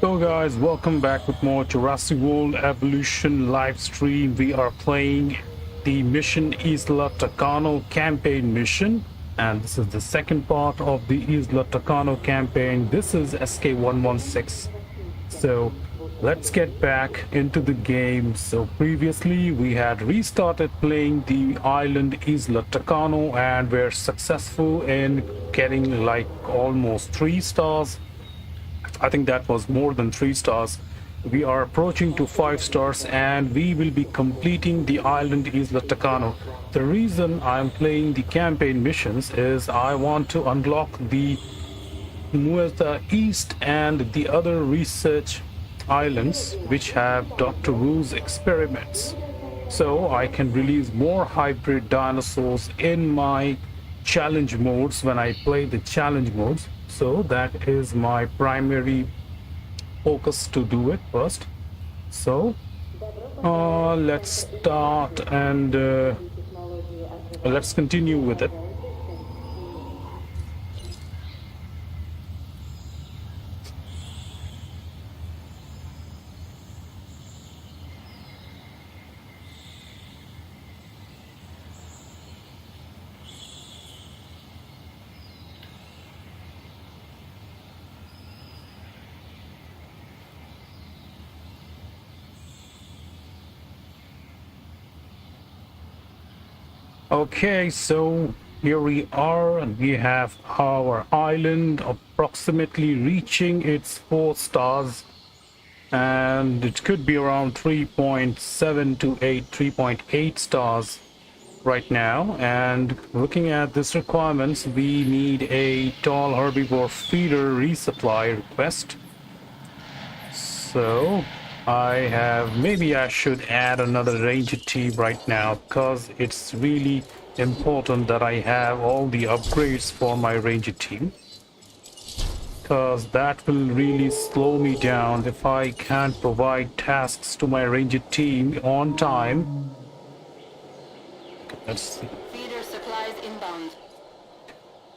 So guys, welcome back with more Jurassic World Evolution live stream. We are playing the mission Isla TACANO campaign mission, and this is the second part of the Isla TACANO campaign. This is SK116. So let's get back into the game. So previously we had restarted playing the island Isla TACANO and were successful in getting like almost 3 stars. I think that was more than 3 stars. We are approaching to 5 stars and we will be completing the island Isla TACANO. The reason I'm playing the campaign missions is I want to unlock the Nueta East and the other research islands which have Dr. Wu's experiments. So I can release more hybrid dinosaurs in my challenge modes when I play the challenge modes. So that is my primary focus to do it first. So let's start and let's continue with it. Okay, so here we are, and we have our island approximately reaching its 4 stars, and it could be around 3.7 to 3.8 stars right now. And looking at this requirements, we need a tall herbivore feeder resupply request. So maybe I should add another ranger team right now, because it's really important that I have all the upgrades for my ranger team, because that will really slow me down if I can't provide tasks to my ranger team on time. Let's see. Feeder supplies inbound.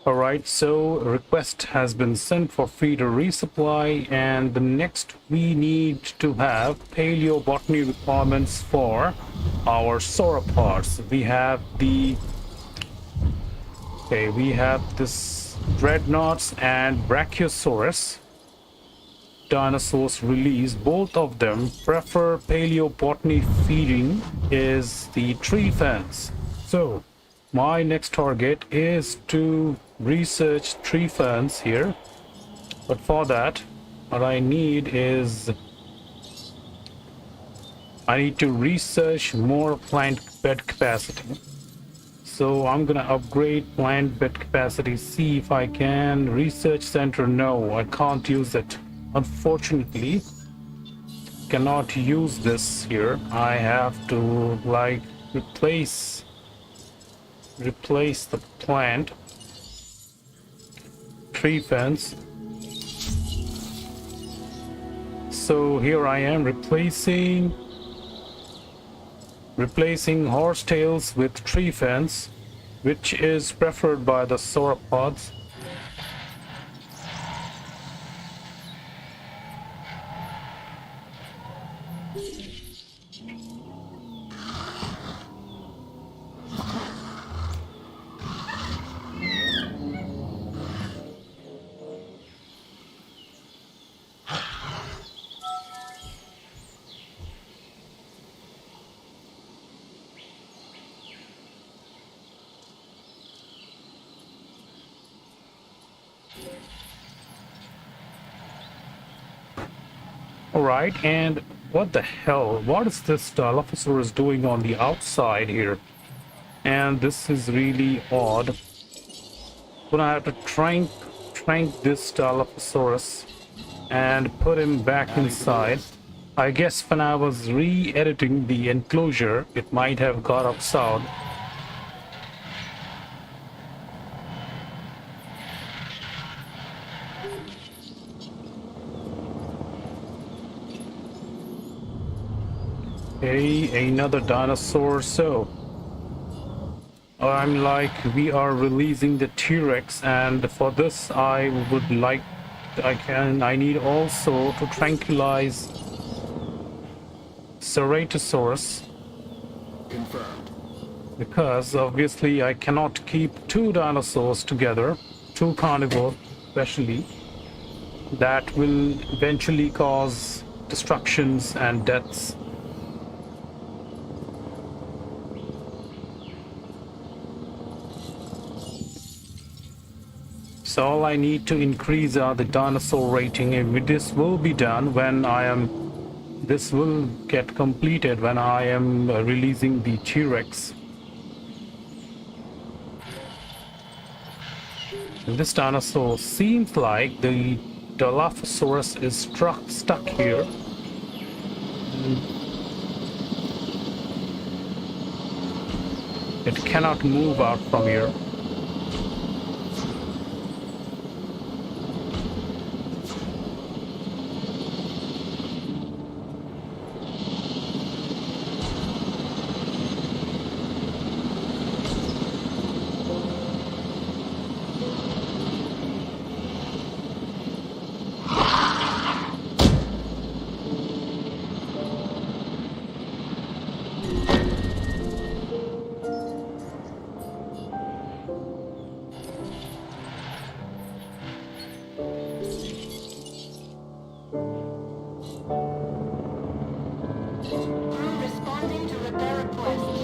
All right, so a request has been sent for feeder resupply, and the next we need to have paleobotany requirements for our sauropods. We have this dreadnoughts and brachiosaurus dinosaurs released. Both of them prefer paleobotany feeding is the tree fence. So my next target is to research tree ferns here, but for that what I need to research more plant bed capacity. So I'm gonna upgrade plant bed capacity, see if I can. Research center, no, I can't use it, unfortunately. Cannot use this here. I have to like replace the plant tree fence. So here I am replacing horsetails with tree fence, which is preferred by the sauropods. Alright, and what the hell? What is this Dilophosaurus doing on the outside here? And this is really odd. I'm gonna have to trank this Dilophosaurus and put him back inside. I guess when I was re-editing the enclosure, it might have got up sound. Okay, another dinosaur. So we are releasing the T-Rex, and for this I would like I need also to tranquilize Ceratosaurus, Confirmed. because obviously I cannot keep two dinosaurs together, two carnivores especially. That will eventually cause destructions and deaths. So all I need to increase are the dinosaur rating, and this will be done when this will get completed when I am releasing the T-Rex. This dinosaur seems like the Dilophosaurus is stuck here. It cannot move out from here. Crew responding to repair requests.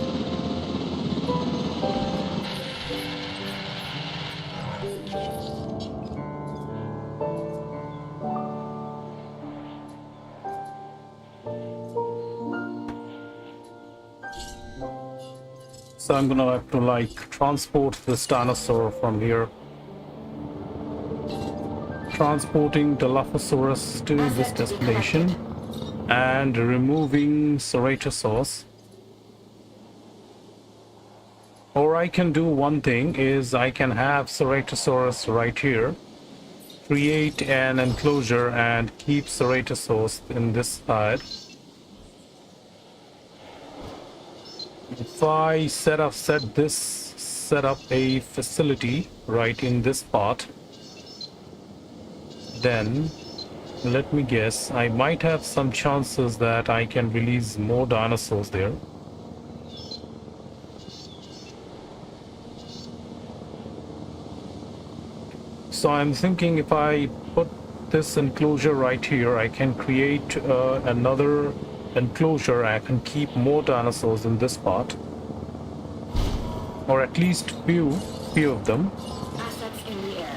So I'm gonna have to like transport this dinosaur from here. Transporting Dilophosaurus to this destination and removing Ceratosaurus. Or I can do one thing, is I can have Ceratosaurus right here, create an enclosure and keep Ceratosaurus in this side. If I set up a facility right in this part, then let me guess, I might have some chances that I can release more dinosaurs there. So I'm thinking if I put this enclosure right here, I can create another enclosure. I can keep more dinosaurs in this part, or at least few of them. Assets in the air.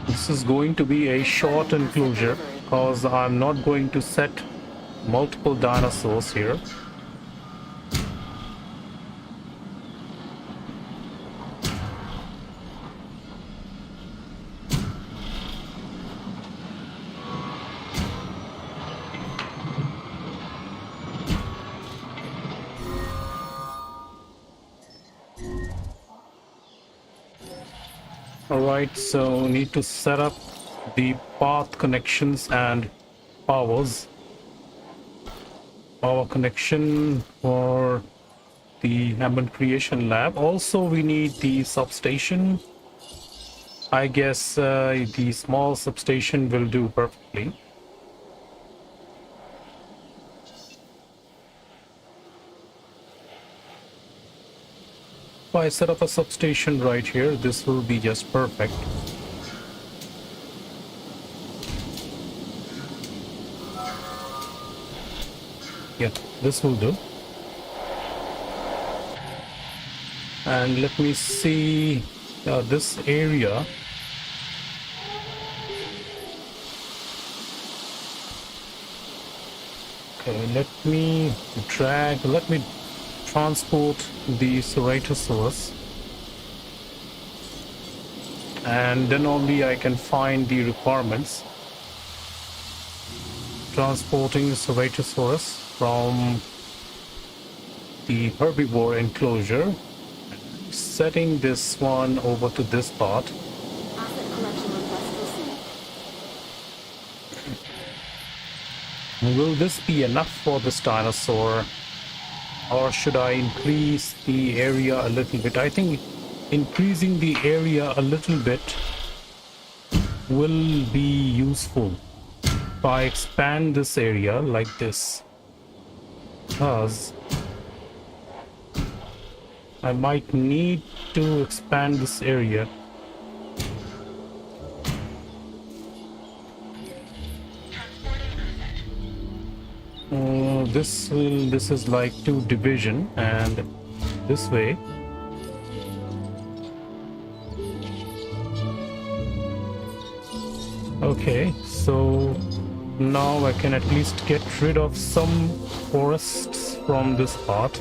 This is going to be a short enclosure because I'm not going to set multiple dinosaurs here. Alright, so need to set up the path connections and powers. Power connection for the Hammond Creation Lab. Also, we need the substation. I guess the small substation will do perfectly. If I set up a substation right here, this will be just perfect. Yeah, this will do. And let me see this area. Okay, let me transport the Ceratosaurus and then only I can find the requirements. Transporting Ceratosaurus from the herbivore enclosure, setting this one over to this part. Asset collection request received. Will this be enough for this dinosaur, or should I increase the area a little bit? I think increasing the area a little bit will be useful. If I expand this area like this, because I might need to expand this area. This is like two division, and this way. Okay, so now I can at least get rid of some forests from this part.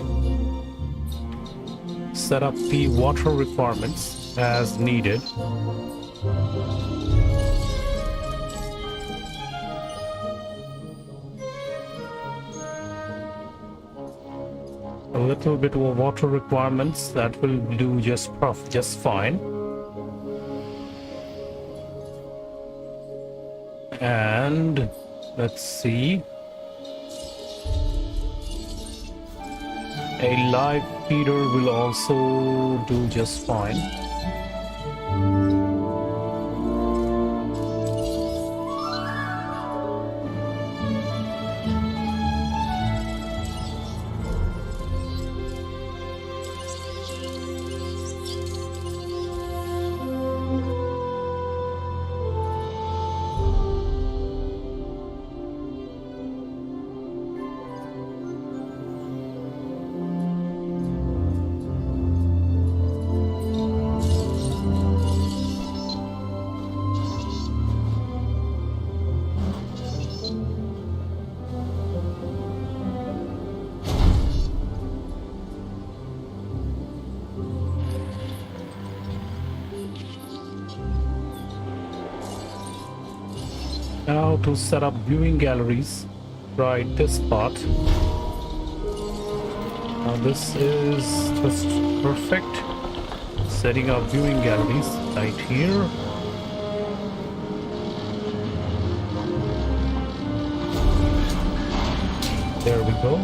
Set up the water requirements as needed. A little bit of water requirements, that will do just fine. And let's see, a live feeder will also do just fine. Now to set up viewing galleries, right this part. Now this is just perfect. Setting up viewing galleries right here. There we go.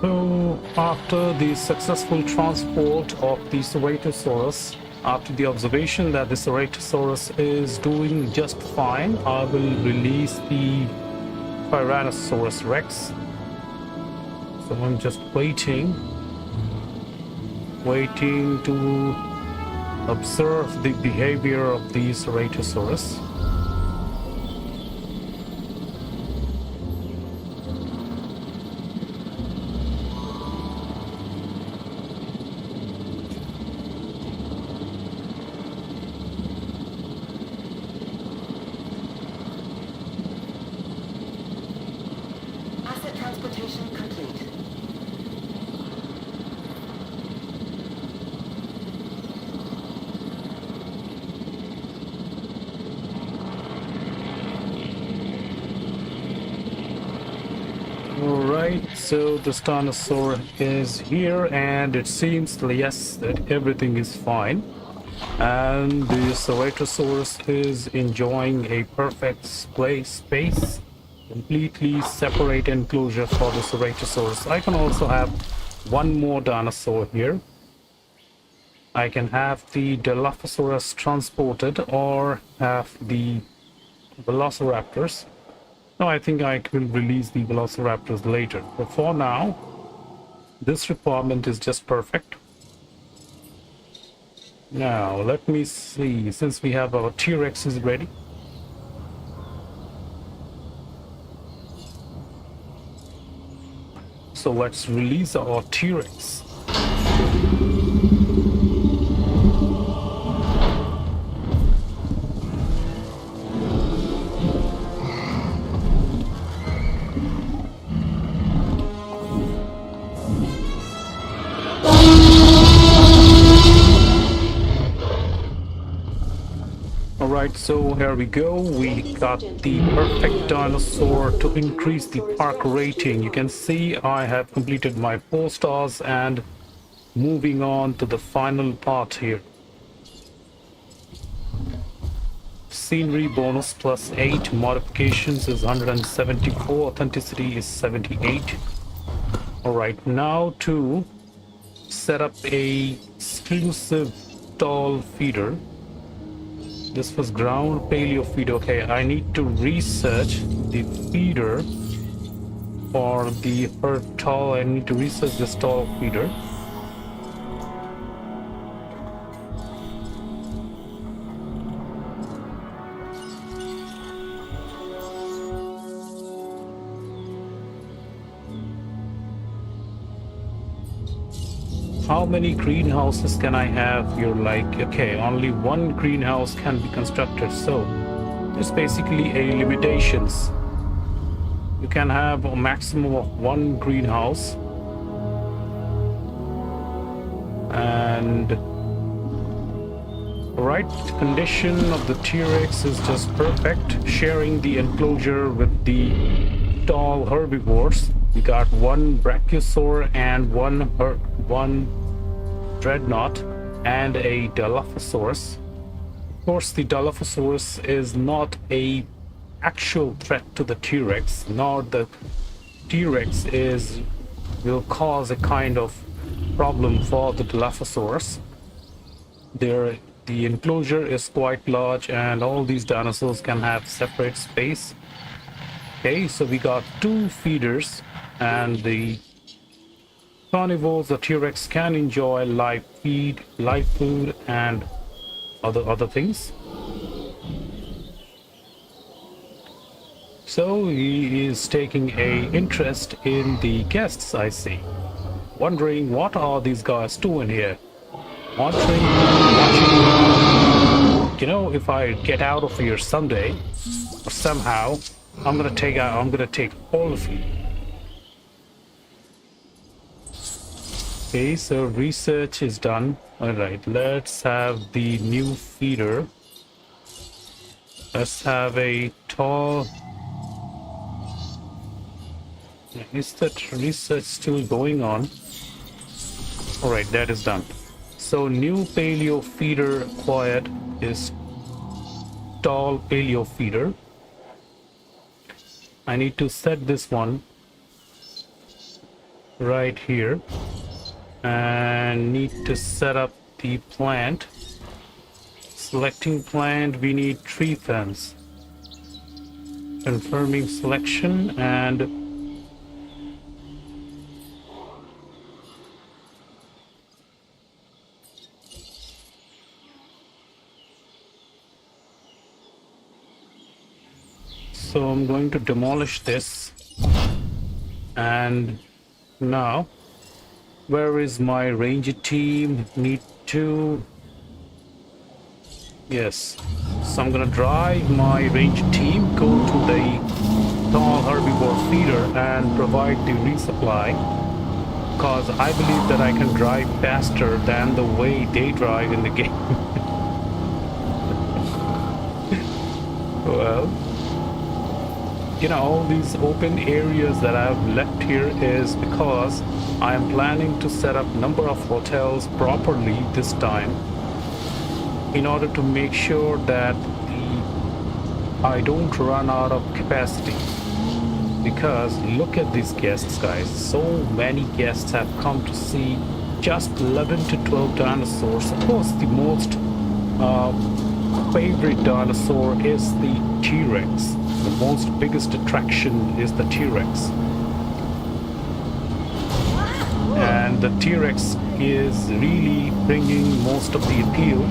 So after the successful transport of the Ceratosaurus, after the observation that the Ceratosaurus is doing just fine, I will release the Tyrannosaurus Rex. So I'm just waiting to observe the behavior of the Ceratosaurus. Transportation complete. Alright, so the dinosaur is here, and it seems, yes, that everything is fine. And the Ceratosaurus is enjoying a perfect space. Completely separate enclosure for the Ceratosaurus. I can also have one more dinosaur here. I can have the Dilophosaurus transported, or have the Velociraptors. No, I think I will release the Velociraptors later. But for now, this requirement is just perfect. Now, let me see, since we have our T-Rex is ready. So let's release our T-Rex. Alright, so here we go. We got the perfect dinosaur to increase the park rating. You can see I have completed my 4 stars and moving on to the final part here. Scenery bonus plus 8, modifications is 174, authenticity is 78. Alright, now to set up a exclusive stall feeder. This was ground paleo feed. Okay, I need to research the feeder for the herd tall. I need to research the stall feeder. How many greenhouses can I have? You're like, okay, only one greenhouse can be constructed. So there's basically a limitations. You can have a maximum of 1 greenhouse. And right condition of the T-Rex is just perfect. Sharing the enclosure with the tall herbivores. We got 1 brachiosaur and one dreadnought and a Dilophosaurus. Of course, the Dilophosaurus is not a actual threat to the T-Rex, nor the T-Rex will cause a kind of problem for the Dilophosaurus. The enclosure is quite large and all these dinosaurs can have separate space. Okay, so we got 2 feeders and the carnivores, the T-Rex can enjoy live feed, live food and other things. So he is taking a interest in the guests, I see. Wondering what are these guys doing here? Watching. You know, if I get out of here someday or somehow, I'm gonna take all of you. Okay, so research is done. Alright, let's have the new feeder. Let's have a tall... Is that research still going on? Alright, that is done. So new paleo feeder acquired is tall paleo feeder. I need to set this one right here. And need to set up the plant. Selecting plant, we need tree fence. Confirming selection and so I'm going to demolish this. And now where is my ranger team? Need to... Yes. So I'm gonna drive my ranger team, go to the tall herbivore feeder and provide the resupply. Because I believe that I can drive faster than the way they drive in the game. Well, you know, all these open areas that I've left here is because I am planning to set up number of hotels properly this time in order to make sure that I don't run out of capacity. Because look at these guests, guys. So many guests have come to see just 11 to 12 dinosaurs. Of course, the most favorite dinosaur is the T-Rex. The most biggest attraction is the T-Rex. And and the T-Rex is really bringing most of the appeal.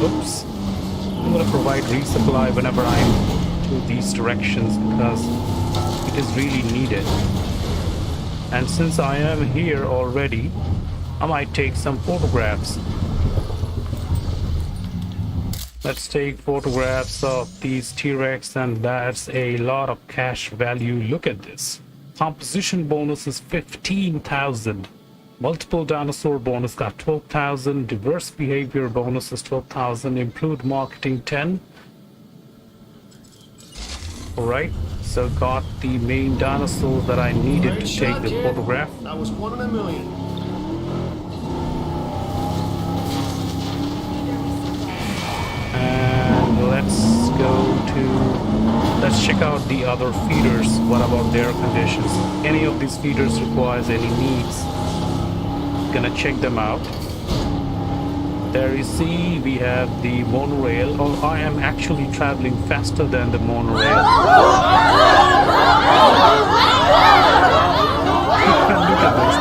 Oops. I'm going to provide resupply whenever I'm to these directions because it is really needed. And since I am here already, I might take some photographs. Let's take photographs of these T-Rex, and that's a lot of cash value. Look at this. Composition bonus is 15,000. Multiple dinosaur bonus got 12,000. Diverse behavior bonus is 12,000. Improved marketing 10. Alright, so got the main dinosaur that I needed Great to shot, take the kid. photograph. That was 1 in a million. And let's check out the other feeders. What about their conditions? Any of these feeders requires any needs? Gonna check them out. There you see we have the monorail. Oh, I am actually traveling faster than the monorail. Look at this.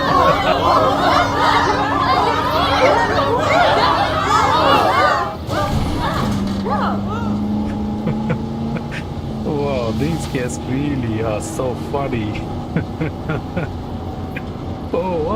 Wow, these kids really are so funny. Oh, oh, oh.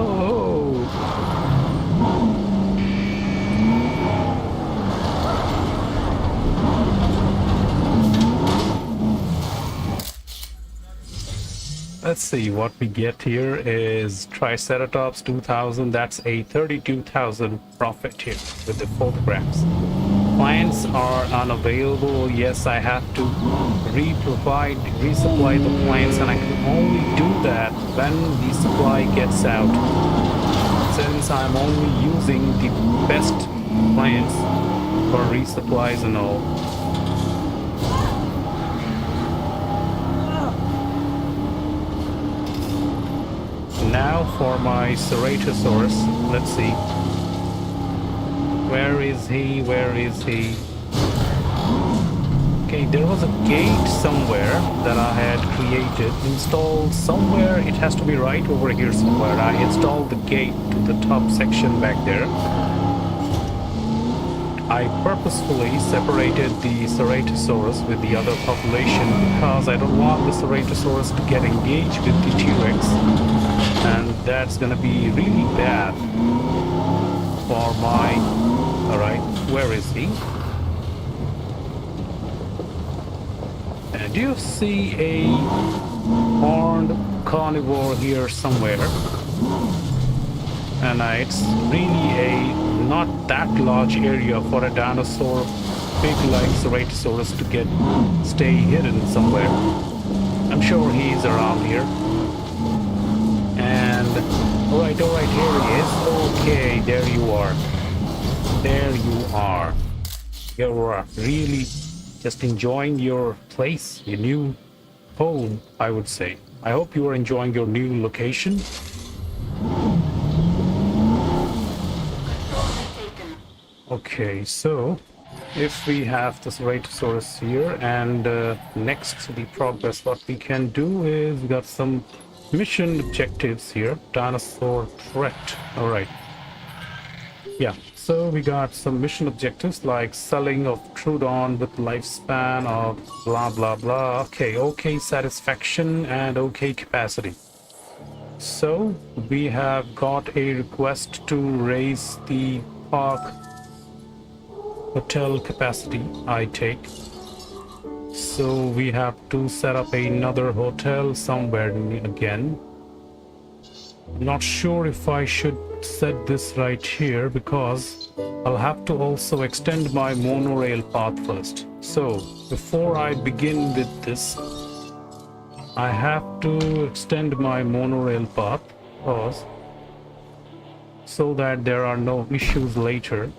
Let's see what we get here is Triceratops 2000. That's a 32,000 profit here with the photographs. Plants are unavailable. Yes, I have to resupply the plants, and I can only do that when the supply gets out. Since I'm only using the best plants for resupplies and all. Now for my Ceratosaurus. Let's see. Where is he? Where is he? Okay, there was a gate somewhere that I had created, installed somewhere. It has to be right over here somewhere. I installed the gate to the top section back there. I purposefully separated the Ceratosaurus with the other population because I don't want the Ceratosaurus to get engaged with the T-Rex, and that's gonna be really bad for my... Alright, where is he? And do you see a horned carnivore here somewhere? And it's really a not that large area for a dinosaur big like Ceratosaurus to stay hidden somewhere. I'm sure he's around here. And alright, here he is. Okay, there you are. There you are. You're really just enjoying your place, your new home, I would say. I hope you are enjoying your new location. Okay, so if we have the Ceratosaurus here, and next to the progress, what we can do is we got some mission objectives here. Dinosaur threat. All right. Yeah, so we got some mission objectives like selling of Trudon with lifespan of blah blah blah. Okay satisfaction and okay capacity. So we have got a request to raise the park hotel capacity, I take. So we have to set up another hotel somewhere again. I'm not sure if I should set this right here because I'll have to also extend my monorail path first. So before I begin with this, I have to extend my monorail path first so that there are no issues later.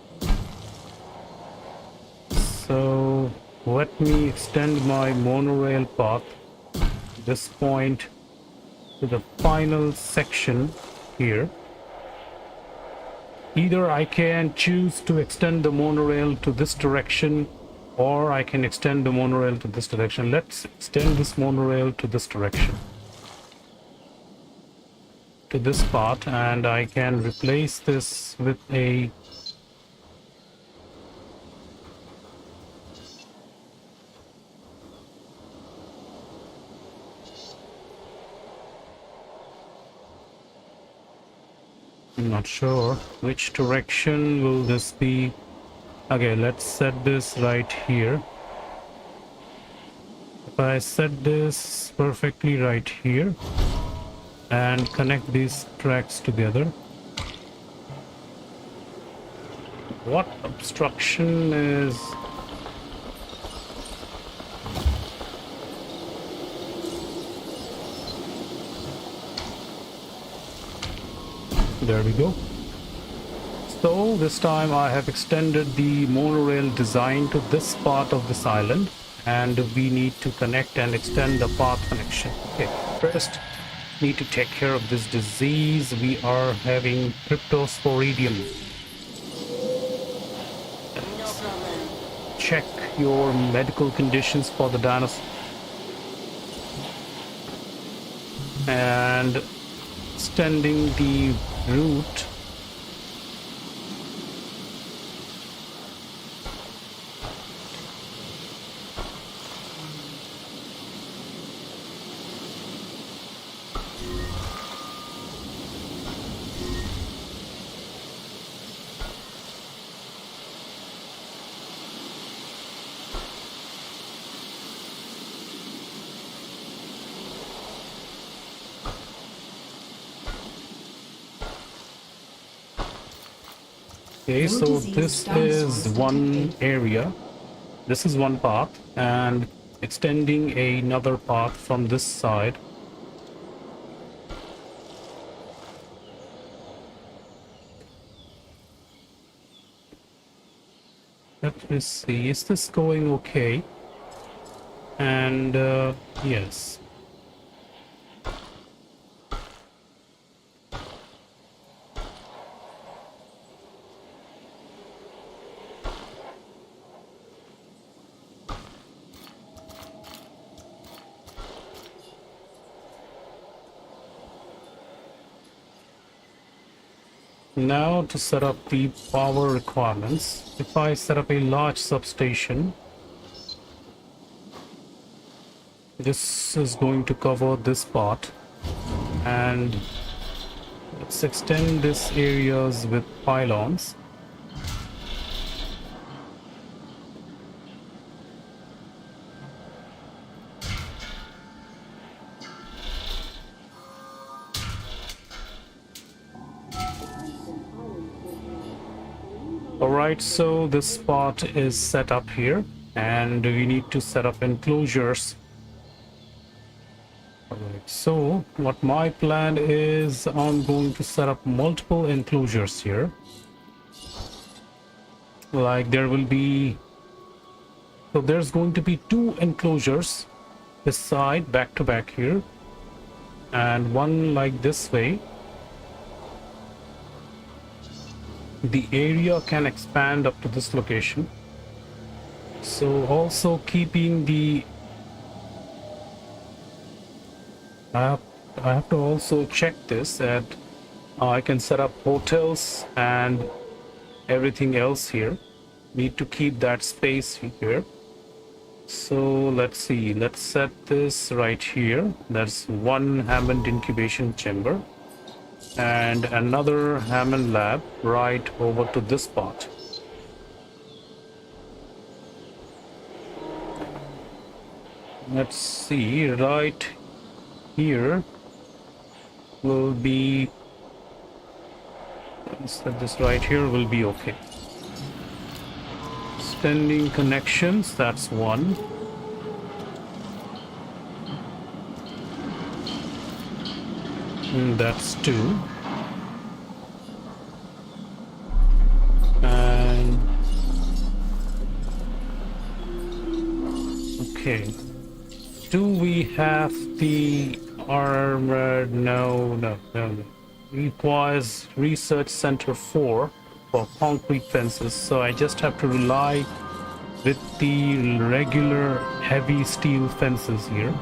So let me extend my monorail path at this point to the final section here. Either I can choose to extend the monorail to this direction, or I can extend the monorail to this direction. Let's extend this monorail to this direction, to this part, and I can replace this with a I'm not sure which direction will this be. Okay, let's set this right here. If I set this perfectly right here and connect these tracks together. What obstruction is... There we go. So this time I have extended the monorail design to this part of this island, and we need to connect and extend the path connection. Okay, first need to take care of this disease. We are having cryptosporidium. No problem. Check your medical conditions for the dinosaur. And extending the route. Okay, so this is one area. This is one path, and extending another path from this side. Let me see, is this going okay? And yes. Now to set up the power requirements. If I set up a large substation, this is going to cover this part, and let's extend this areas with pylons. Alright, so this part is set up here, and we need to set up enclosures. Alright, so what my plan is, I'm going to set up multiple enclosures here. Like there will be... So there's going to be 2 enclosures this side, back to back here, and one like this way. The area can expand up to this location. So also keeping the... I have to also check this, that I can set up hotels and everything else here. Need to keep that space here. So let's see, let's set this right here. That's one Hammond incubation chamber and another Hammond lab right over to this part. Let's see, right here will be, let's set this right here, will be okay. Extending connections, that's one. And that's 2. And okay, do we have the armored? No. Requires research center 4 for concrete fences, so I just have to rely with the regular heavy steel fences here.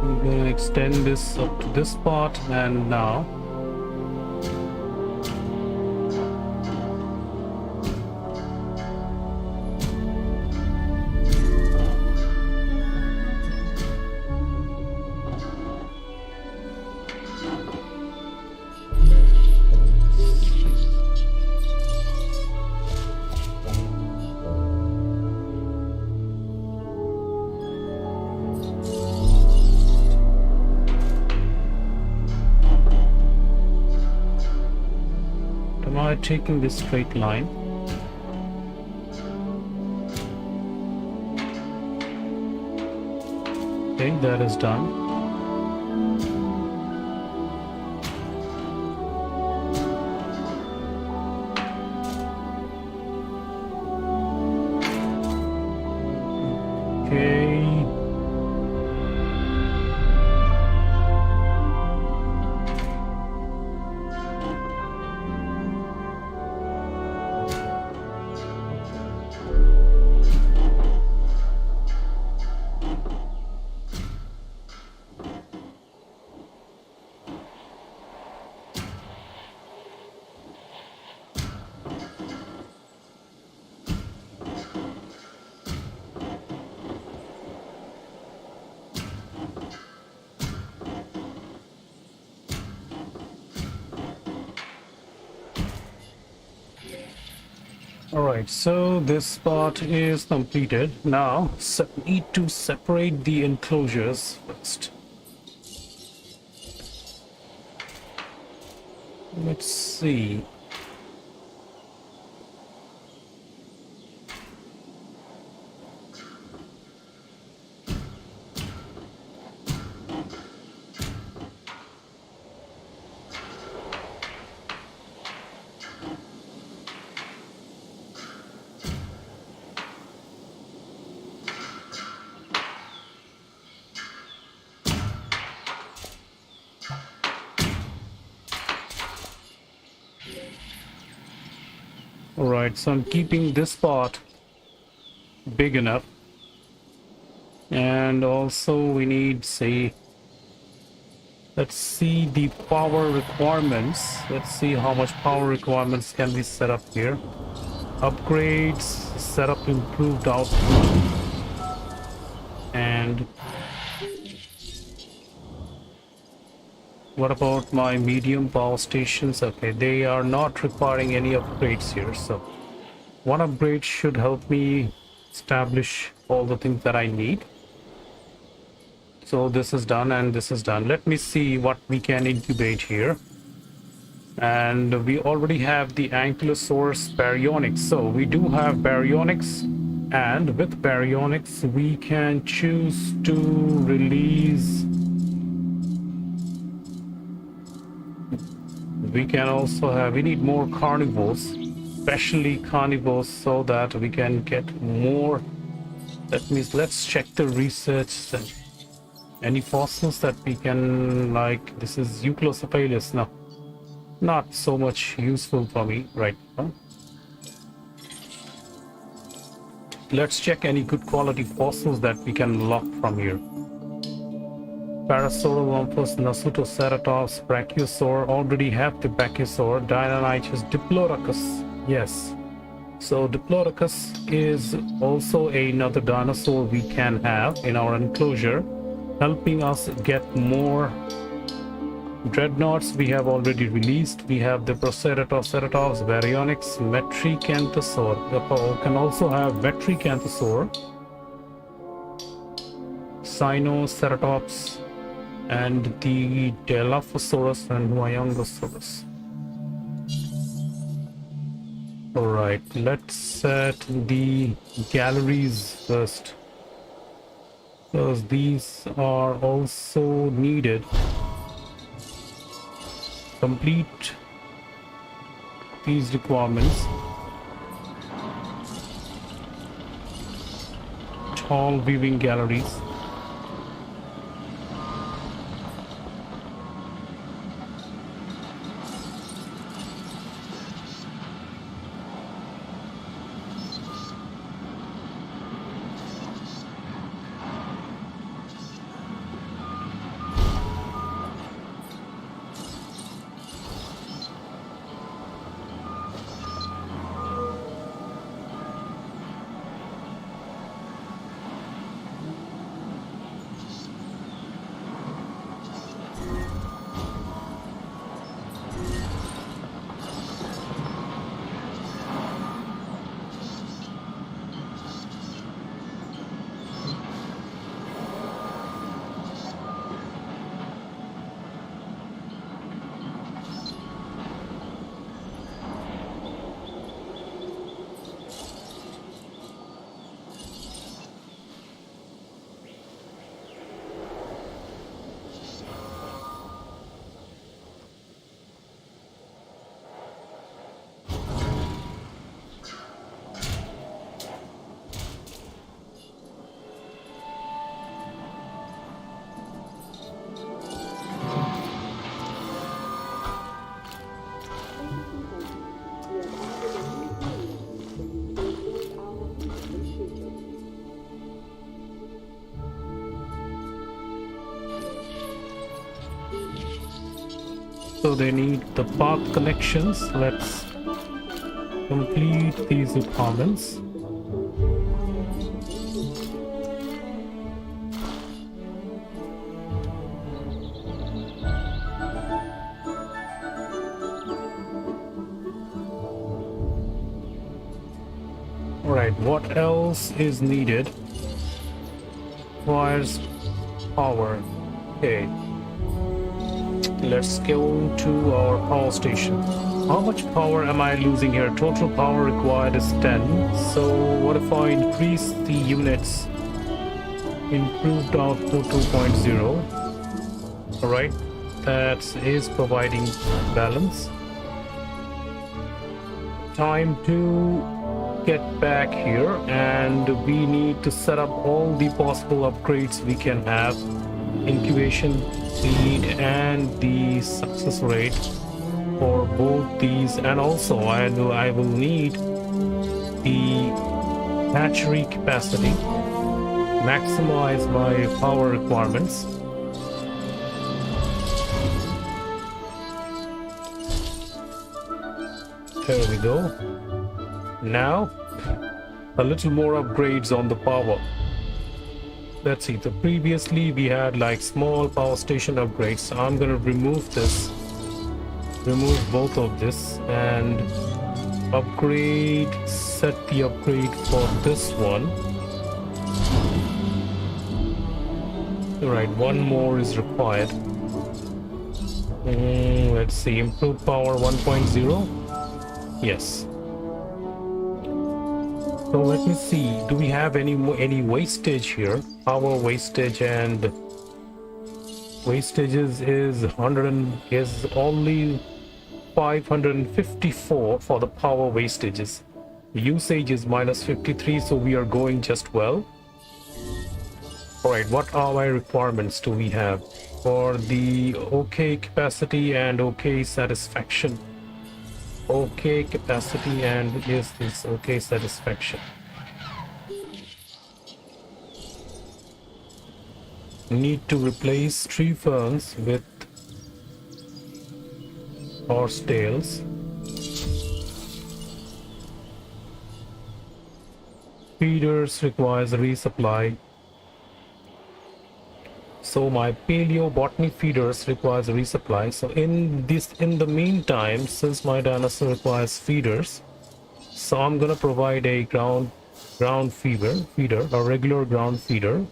I'm gonna extend this up to this part, and now am I taking this straight line? Okay, that is done. Okay. Alright, so this part is completed. Now, need to separate the enclosures first. Let's see. Alright, so I'm keeping this part big enough. And also we need, say, let's see the power requirements. Let's see how much power requirements can be set up here. Upgrades, set up improved output. And what about my medium power stations? Okay, they are not requiring any upgrades here. So one upgrade should help me establish all the things that I need. So this is done and this is done. Let me see what we can incubate here. And we already have the Ankylosaurus baryonyx. So we do have baryonyx, and with baryonyx we can choose to release. We can also have, we need more carnivores, especially carnivores, so that we can get more. That means let's check the research. Any fossils that we can, like, this is Euclocephalus. No, not so much useful for me right now. Let's check any good quality fossils that we can unlock from here. Parasaurolophus, Nasutoceratops, Brachiosaur, already have the Brachiosaur. Deinonychus, Diplodocus, yes. So Diplodocus is also another dinosaur we can have in our enclosure, helping us get more dreadnoughts. We have already released. We have the Proceratops, Baryonyx, Metricanthosaur. We can also have Metricanthosaur, Sinoceratops, and the Dilophosaurus and Huayongosaurus. Alright, let's set the galleries first, because these are also needed. Complete these requirements. Tall viewing galleries. So they need the path connections. Let's complete these requirements. Alright, what else is needed? Requires power. Okay. Let's go to our power station. How much power am I losing here? Total power required is 10. So what if I increase the units? Improved output 2.0. Alright, that is providing balance. Time to get back here, and we need to set up all the possible upgrades we can have. Incubation speed and the success rate for both these, and also I will need the hatchery capacity, maximize my power requirements. There we go. Now a little more upgrades on the power. Let's see, previously we had like small power station upgrades, so I'm gonna remove this, remove both of this, and upgrade, set the upgrade for this one. Alright, one more is required. Let's see, improved power 1.0. Yes. So let me see, do we have any wastage here? Power wastage, and wastages is only 554 for the power wastages. Usage is -53, so we are going just well. Alright, what are my requirements do we have for the OK capacity and OK satisfaction? OK capacity, and is this OK satisfaction? Need to replace tree ferns with horsetails. Feeders requires resupply. So my paleobotany feeders requires resupply. So in the meantime, since my dinosaur requires feeders, so I'm gonna provide a ground feeder, a regular ground feeder.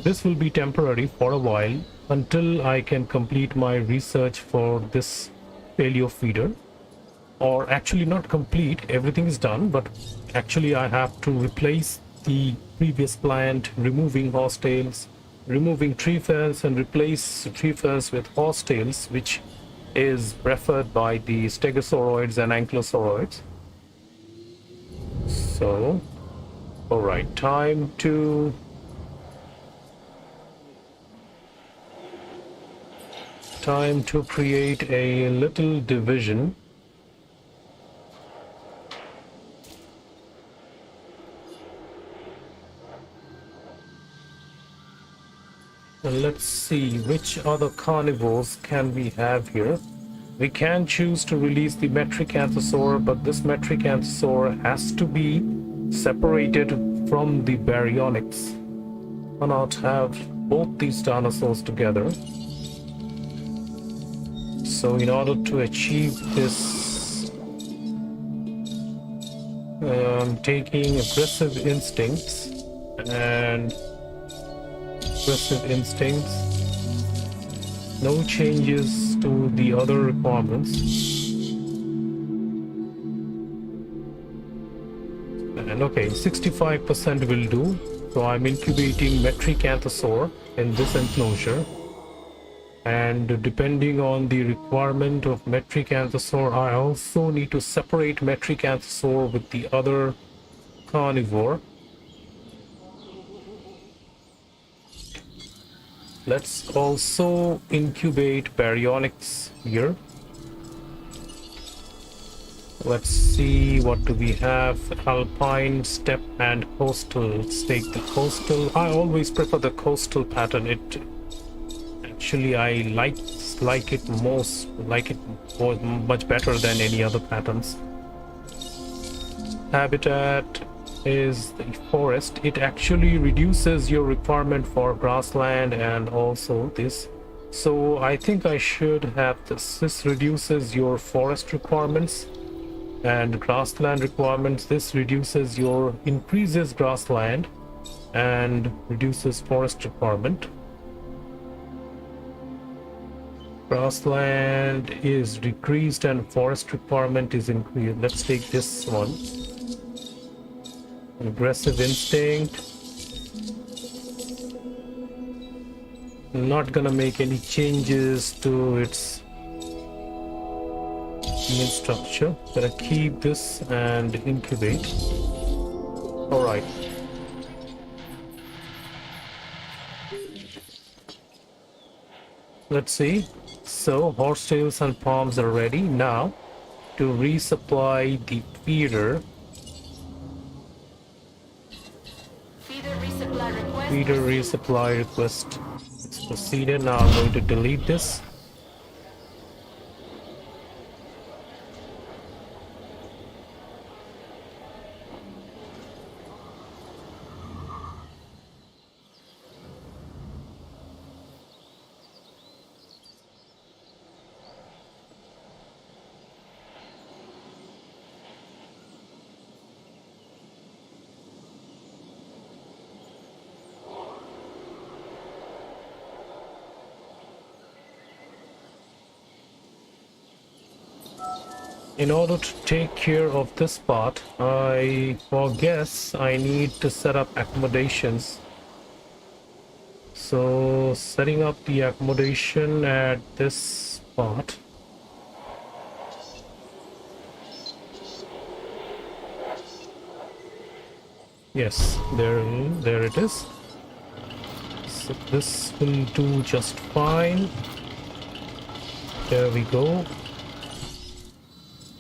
This will be temporary for a while until I can complete my research for this paleo feeder. Or actually not complete, everything is done, but actually I have to replace the previous plant, removing horsetails, removing tree ferns, and replace tree ferns with horsetails, which is preferred by the stegosauroids and ankylosauroids. So, alright, time to create a little division. And let's see which other carnivores can we have here. We can choose to release the metric anthosaur, but this metric anthosaur has to be separated from the baryonyx. Cannot have both these dinosaurs together. So in order to achieve this, taking aggressive instincts, no changes to the other requirements, and okay, 65% will do. So I'm incubating metric anthosaur in this enclosure, and depending on the requirement of metric anthosaur, I also need to separate metric anthosaur with the other carnivore. Let's also incubate baryonyx here. Let's see, what do we have? Alpine, steppe, and coastal. Let's take the coastal. I always prefer the coastal pattern. Actually, I like just like it much better than any other patterns. Habitat is the forest. It actually reduces your requirement for grassland and also this. So I think I should have this. This reduces your forest requirements and grassland requirements. This increases grassland and reduces forest requirement. Grassland is decreased and forest requirement is increased. Let's take this one. Aggressive instinct. Not gonna make any changes to its main structure. Gonna keep this and incubate. All right. Let's see. So horsetails and palms are ready now to resupply the feeder. Feeder resupply request is proceeded. Now I'm going to delete this. In order to take care of this part, I guess I need to set up accommodations. So setting up the accommodation at this spot. Yes, there it is. So this will do just fine. There we go.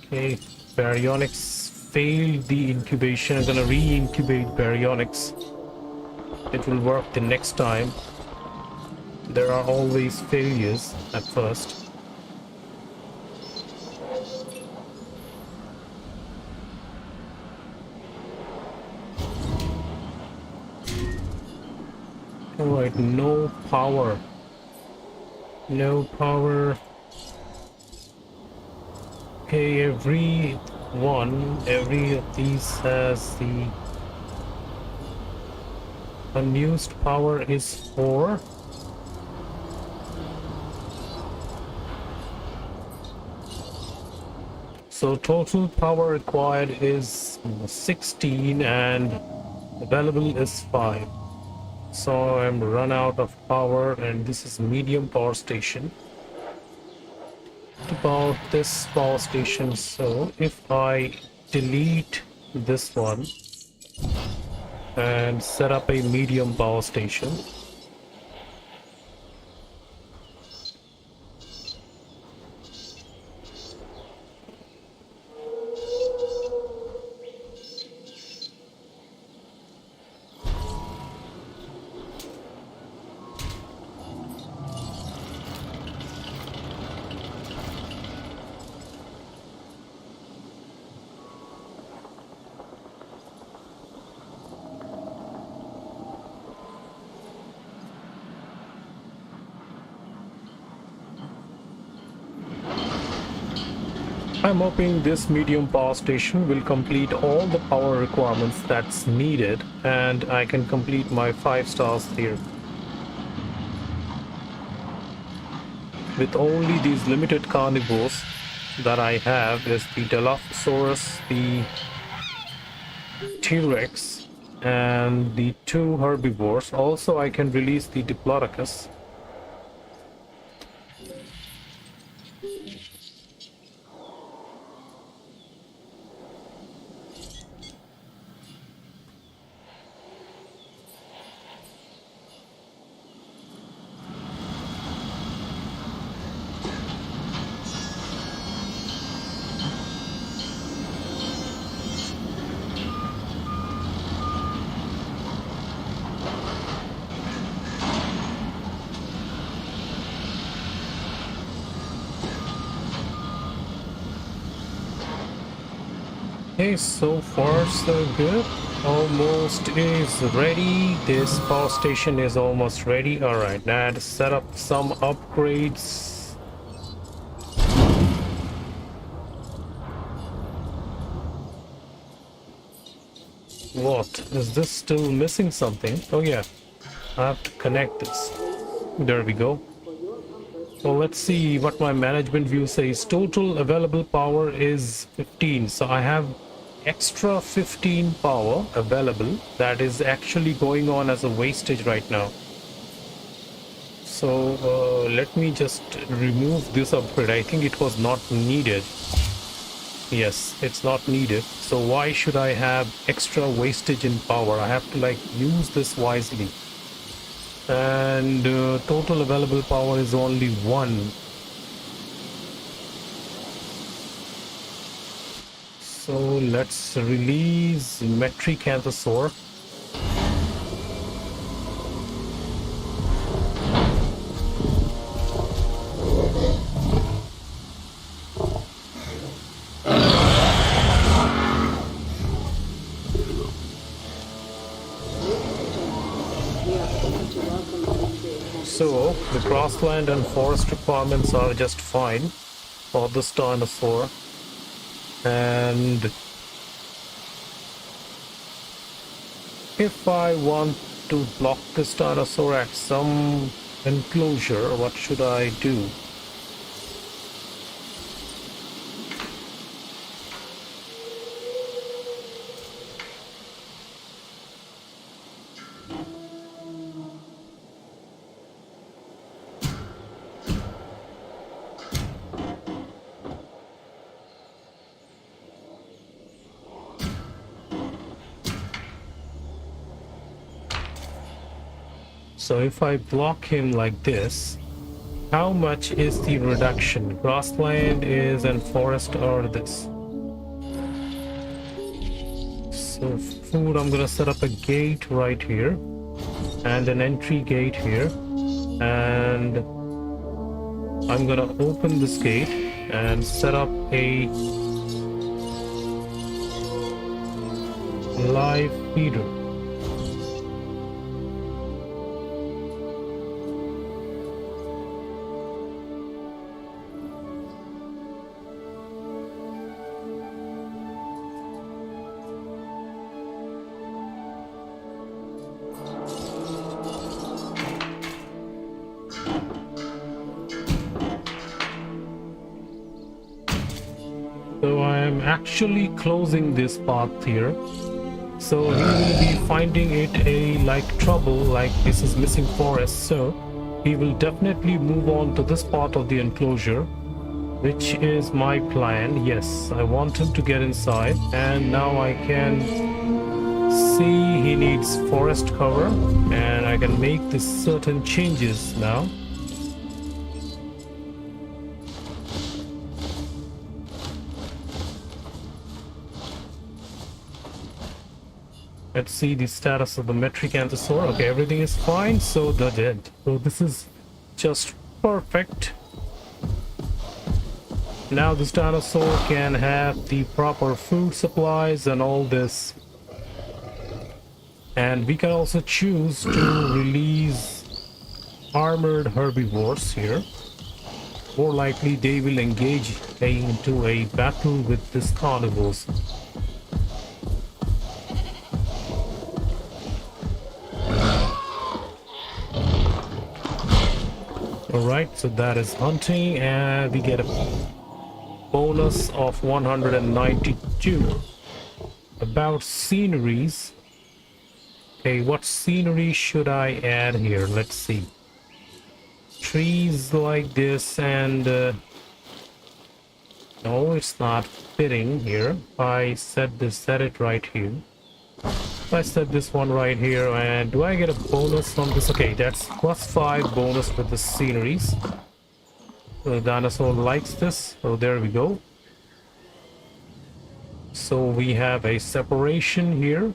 Okay, baryonyx failed the incubation. I'm gonna re-incubate baryonyx. It will work the next time. There are always failures at first. Alright, no power. No power. Okay, every of these has the unused power is 4. So total power required is 16 and available is 5. So I'm run out of power, and this is medium power station. About this power station, so if I delete this one and set up a medium power station, I'm hoping this medium power station will complete all the power requirements that's needed, and I can complete my 5 stars here. With only these limited carnivores that I have is the Dilophosaurus, the T-Rex, and the 2 herbivores. Also, I can release the Diplodocus. Okay, so far so good. Almost is ready. This power station is almost ready. All right, now to set up some upgrades. What is this still missing something? Oh yeah, I have to connect this. There we go. So let's see what my management view says. Total available power is 15. So I have extra 15 power available. That is actually going on as a wastage right now. So let me just remove this upgrade. I think it was not needed. Yes, it's not needed. So why should I have extra wastage in power? I have to like use this wisely. And total available power is only 1. So let's release Metricanthosaur. So the grassland and forest requirements are just fine for this dinosaur. And if I want to block this dinosaur at some enclosure, what should I do? So if I block him like this, how much is the reduction? Grassland is and forest are this. So food, I'm gonna set up a gate right here and an entry gate here, and I'm gonna open this gate and set up a live feeder. So I am actually closing this path here. So he will be finding it a like trouble, like this is missing forest. So he will definitely move on to this part of the enclosure, which is my plan. Yes, I want him to get inside, and now I can see he needs forest cover, and I can make these certain changes now. Let's see the status of the Metricanthosaur. Okay, everything is fine, so that's it. So this is just perfect. Now this dinosaur can have the proper food supplies and all this. And we can also choose to release armored herbivores here. More likely they will engage into a battle with this carnivores. Alright, so that is hunting, and we get a bonus of 192. About sceneries. Okay, what scenery should I add here? Let's see. Trees like this, and no, it's not fitting here. I set it right here. I set this one right here, and do I get a bonus from this? Okay, that's +5 bonus with the sceneries. The dinosaur likes this, so there we go. So we have a separation here.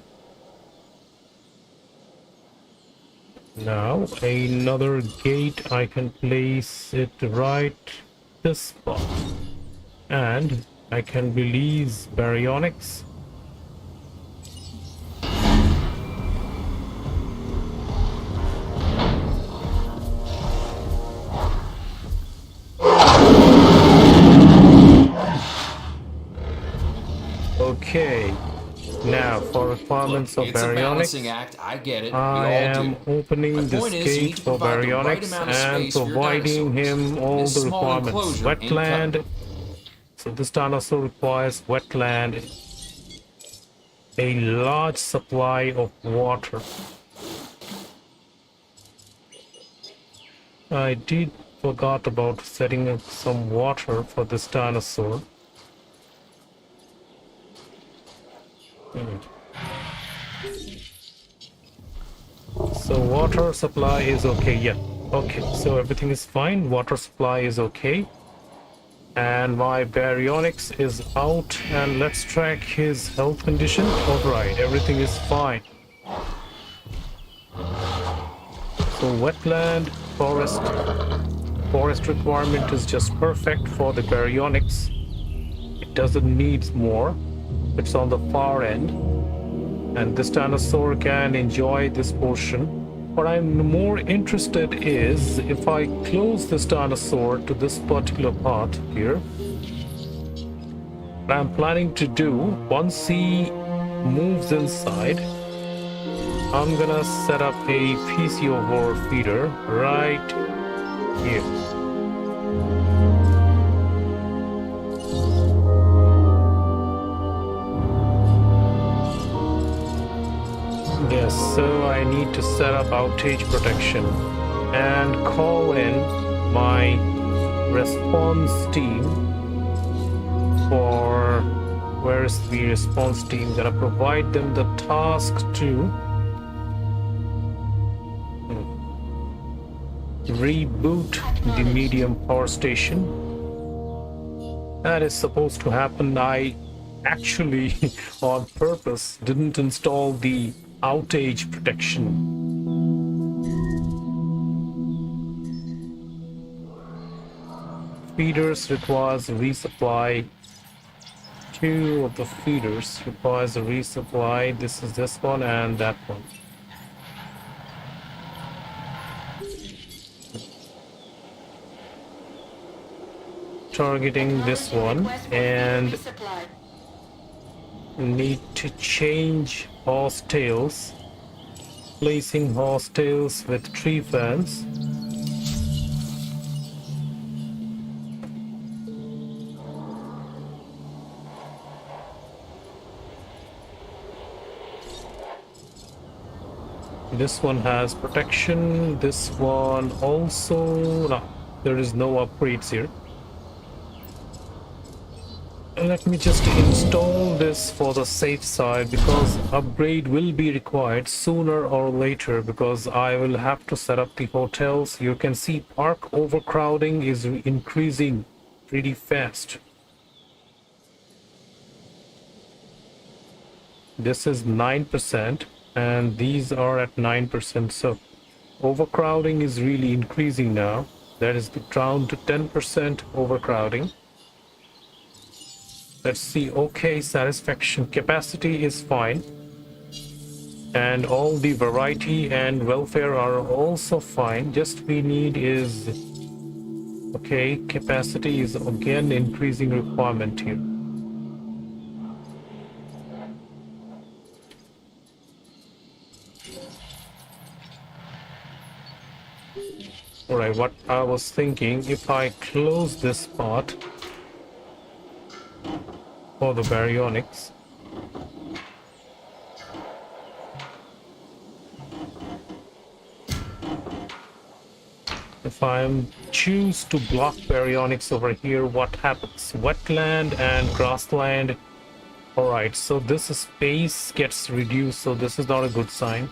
Now another gate, I can place it right this spot, and I can release baryonyx. Okay. Now, for Look, requirements of it's a balancing baryonics, act. I get it. We I all am do. My opening this point is, you gate need to for provide the right baryonics amount of and space for your providing dinosaurs. him And all the this small requirements. enclosure ain't cutting Wetland. it. So this dinosaur requires wetland, a large supply of water. I did forgot about setting up some water for this dinosaur. So water supply is okay. Yeah. Okay. So everything is fine. Water supply is okay. And my baryonyx is out, and let's track his health condition. All right, everything is fine. So wetland, forest requirement is just perfect for the baryonyx. It doesn't need more. It's on the far end, and this dinosaur can enjoy this portion. What I'm more interested is if I close this dinosaur to this particular part here. What I'm planning to do, once he moves inside, I'm gonna set up a PCO feeder right here. Yes, so I need to set up outage protection and call in my response team for where is the response team. Gonna provide them the task to reboot the medium power station. That is supposed to happen. I actually on purpose didn't install the outage protection. Feeders requires a resupply. Two of the feeders requires a resupply. This is this one and that one. Targeting this one and need to change horse tails, placing horse tails with tree fans. This one has protection, this one also. No, there is no upgrades here. Let me just install this for the safe side, because upgrade will be required sooner or later, because I will have to set up the hotels. You can see park overcrowding is increasing pretty fast. This is 9% and these are at 9%, so overcrowding is really increasing now. That is down to 10% overcrowding. Let's see. Okay, satisfaction capacity is fine, and all the variety and welfare are also fine. Just we need is, okay, capacity is again increasing requirement here. All right, what I was thinking, if I close this part for the baryonyx, if I choose to block baryonyx over here, what happens? Wetland and grassland. All right, so this space gets reduced, so this is not a good sign.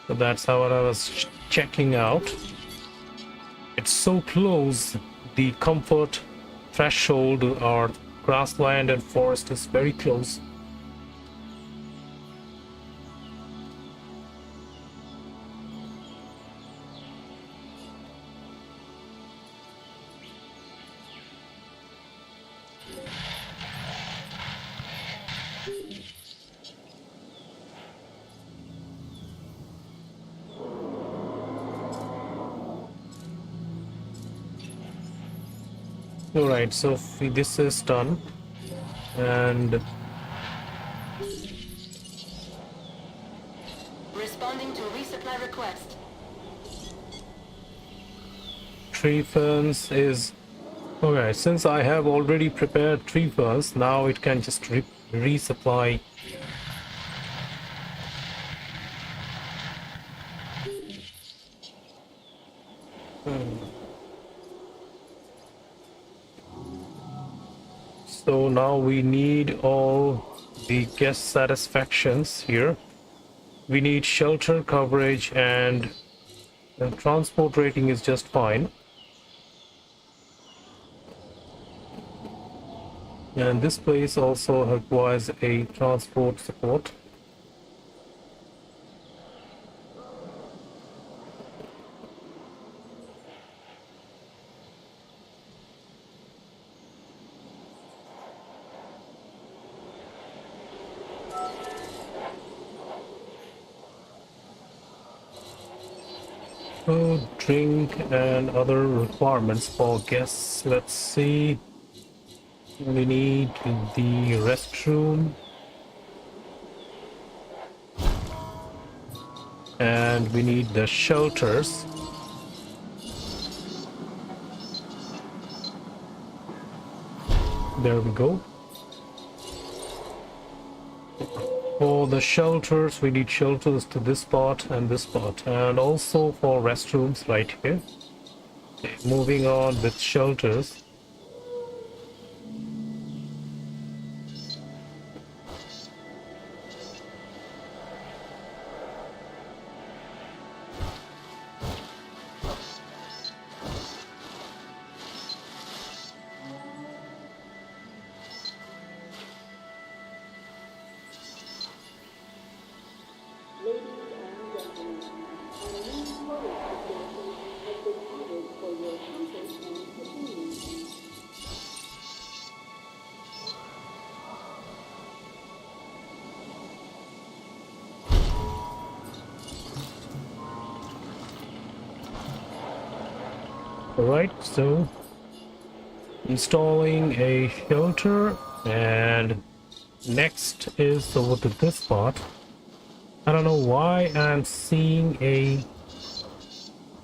So that's how I was checking out. It's so close, the comfort threshold or grassland and forest is very close. All right, so this is done. And Responding to resupply request. tree ferns is okay. Since I have already prepared tree ferns, now it can just resupply. So now we need all the guest satisfactions here. We need shelter coverage, and the transport rating is just fine. And this place also requires a transport support. Food, drink, and other requirements for guests. Let's see. We need the restroom. And we need the shelters. There we go. For the shelters, we need shelters to this spot and this spot, and also for restrooms right here. Okay, moving on with shelters. Alright, so installing a shelter, and next is over to this spot. I don't know why I'm seeing a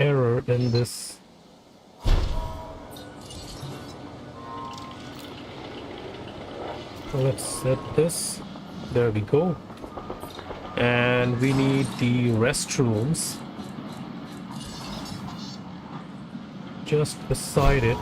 error in this. So let's set this. There we go. And we need the restrooms just beside it.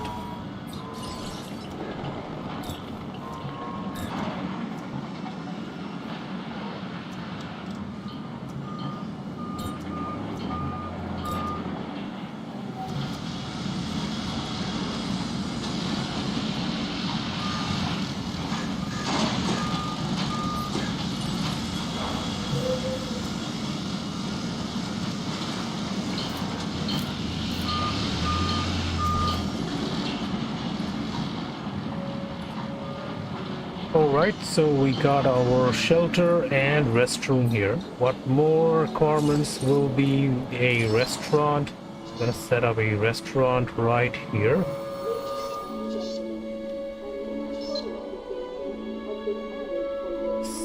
Alright, so we got our shelter and restroom here. What more requirements will be a restaurant? I'm gonna set up a restaurant right here.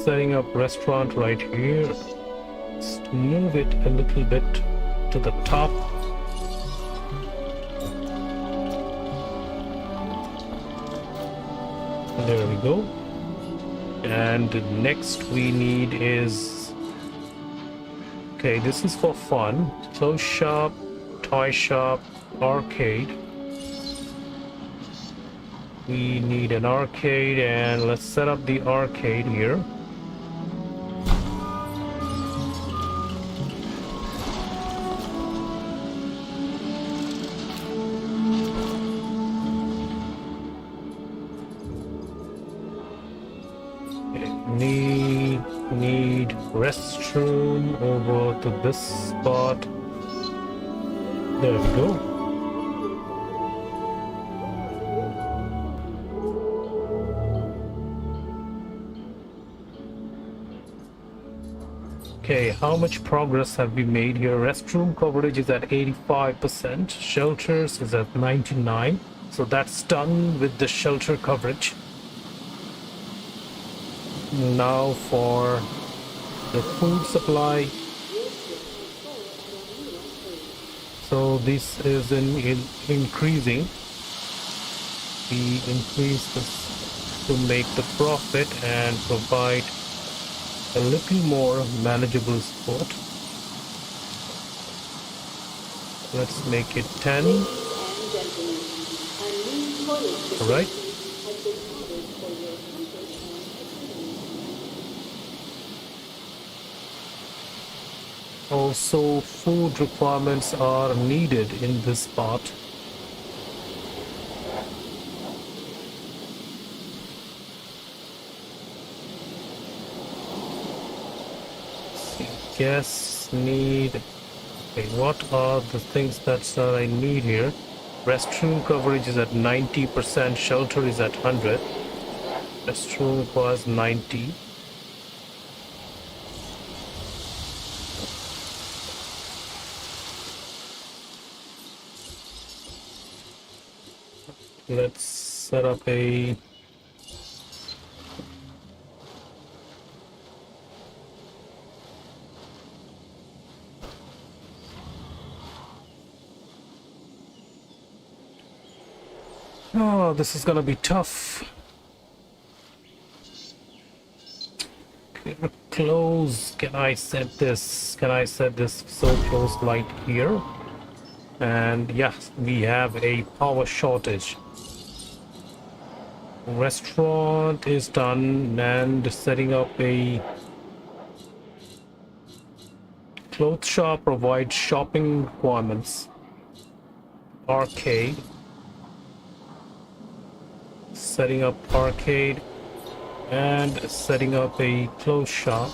Setting up restaurant right here. Just move it a little bit to the top. There we go. And next we need is, okay, this is for fun. Clothes shop, toy shop, arcade. We need an arcade, and let's set up the arcade here. Need restroom over to this spot. There we go. Okay, how much progress have we made here? Restroom coverage is at 85%, shelters is at 99%, so that's done with the shelter coverage. Now for the food supply. So this is in increasing. We increase this to make the profit and provide a little more manageable support. Let's make it 10. All right. Also, food requirements are needed in this part. Guests need. Okay, what are the things that I need here? Restroom coverage is at 90%, shelter is at 100. Restroom requires 90. Let's set up a oh, this is gonna be tough. Close. Can I set this? Can I set this so close light here? And yes, we have a power shortage. Restaurant is done, and setting up a clothes shop provides shopping requirements. Arcade. Setting up arcade and setting up a clothes shop.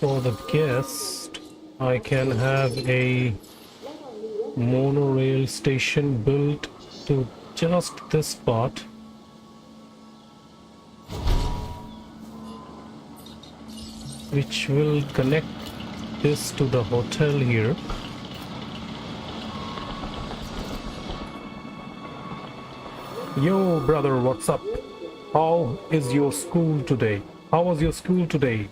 For the guest, I can have a monorail station built to just this spot. Which will connect this to the hotel here. Yo brother, what's up? How is your school today? How was your school today?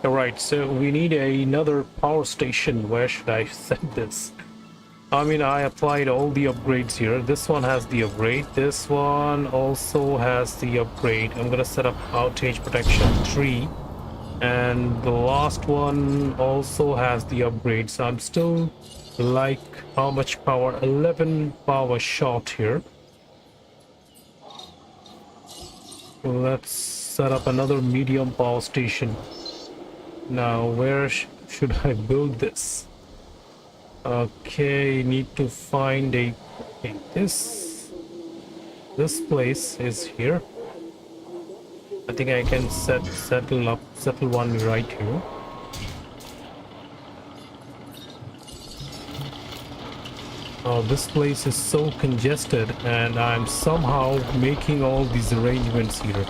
Alright, so we need another power station. Where should I set this? I mean, I applied all the upgrades here. This one has the upgrade. This one also has the upgrade. I'm gonna set up outage protection 3. And the last one also has the upgrade. So I'm still like how much power? 11 power short here. Let's set up another medium power station. Now, where should I build this? Okay, need to find a. Okay, this place is here. I think I can settle one right here. Oh, this place is so congested, and I'm somehow making all these arrangements here.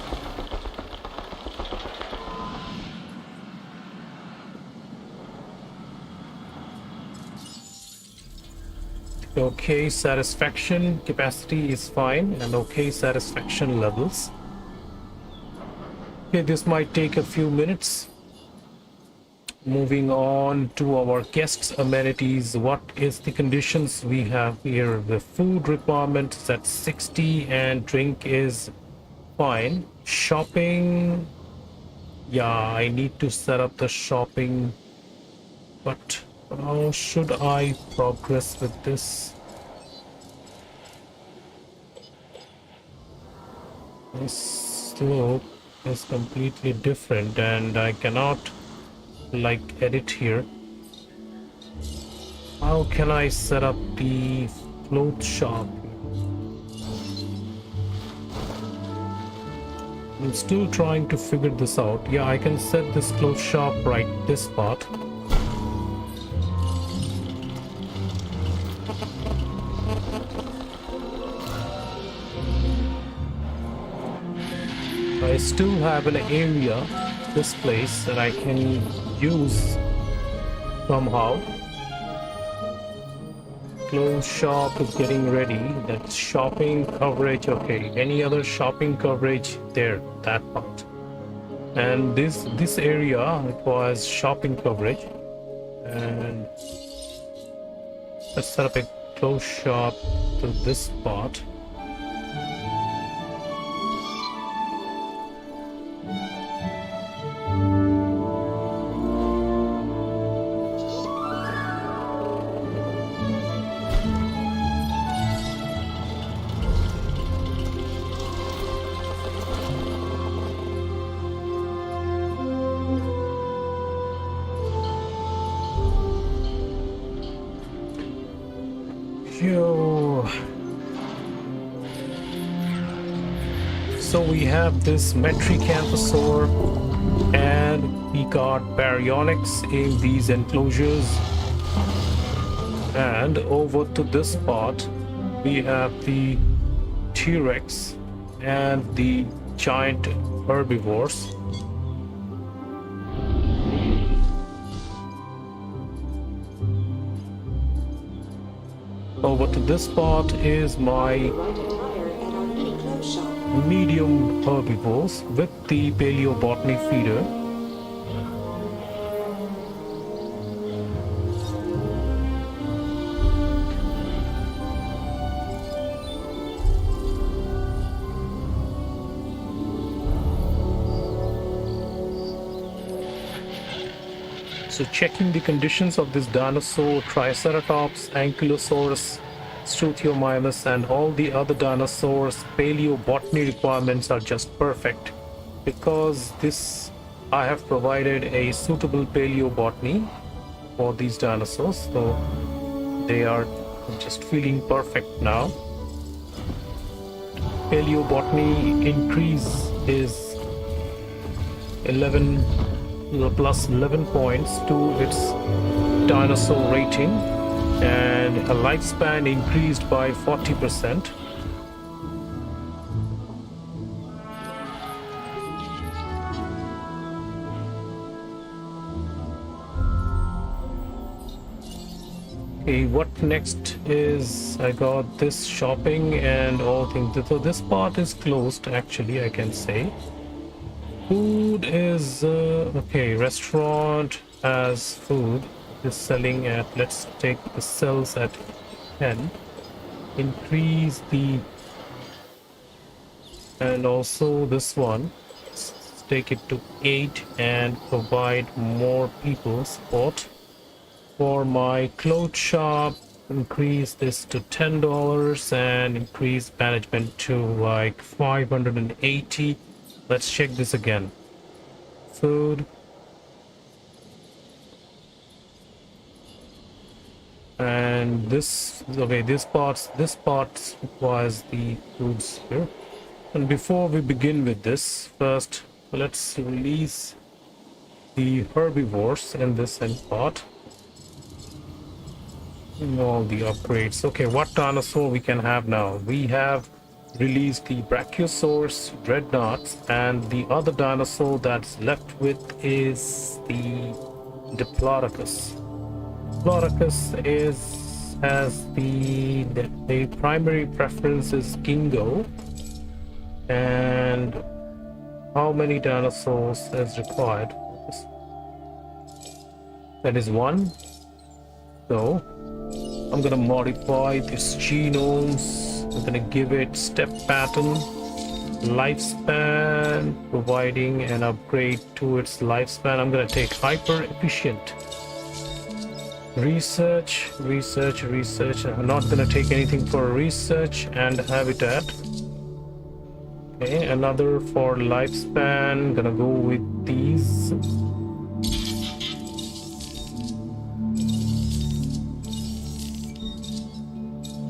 Okay, satisfaction capacity is fine, and okay, satisfaction levels. Okay, this might take a few minutes. Moving on to our guests' amenities. What is the conditions we have here? The food requirement is at 60 and drink is fine. Shopping, yeah, I need to set up the shopping, but how should I progress with this? This slope is completely different and I cannot like edit here. How can I set up the clothes shop? I'm still trying to figure this out. Yeah, I can set this clothes shop right this spot. I still have an area, this place, that I can use somehow. Clothes shop is getting ready. That's shopping coverage. Okay, any other shopping coverage there? That part. And this area requires shopping coverage. And let's set up a clothes shop to this spot. So we have this Metricanthosaur, and we got baryonyx in these enclosures. And over to this spot, we have the T-Rex and the giant herbivores. Over to this spot is my medium herbivores with the paleobotany feeder. So checking the conditions of this dinosaur, Triceratops, Ankylosaurus, Struthiomimus, and all the other dinosaurs, paleobotany requirements are just perfect, because this I have provided a suitable paleobotany for these dinosaurs, so they are just feeling perfect now. Paleobotany increase is 11 plus 11 points to its dinosaur rating, and a lifespan increased by 40%. Okay, what next is, I got this shopping and all things. So this part is closed, actually, I can say. Food is okay. Restaurant has food is selling at, let's take the cells at 10, increase the, and also this one, let's take it to 8 and provide more people support. For my clothes shop, increase this to $10 and increase management to like 580. Let's check this again. Food. And this, okay, this part requires the foods here. And before we begin with this, first let's release the herbivores in this end part. All the upgrades. Okay, what dinosaur we can have now? We have released the Brachiosaurus, Dreadnoughts, and the other dinosaur that's left with is the Diplodocus. Diplodocus has the primary preference is Gingo. And how many dinosaurs is required? That is 1. So I'm gonna modify this genomes. I'm gonna give it step pattern, lifespan, providing an upgrade to its lifespan. I'm gonna take hyper efficient. Research. I'm not gonna take anything for research and habitat. Okay, another for lifespan. Gonna go with these.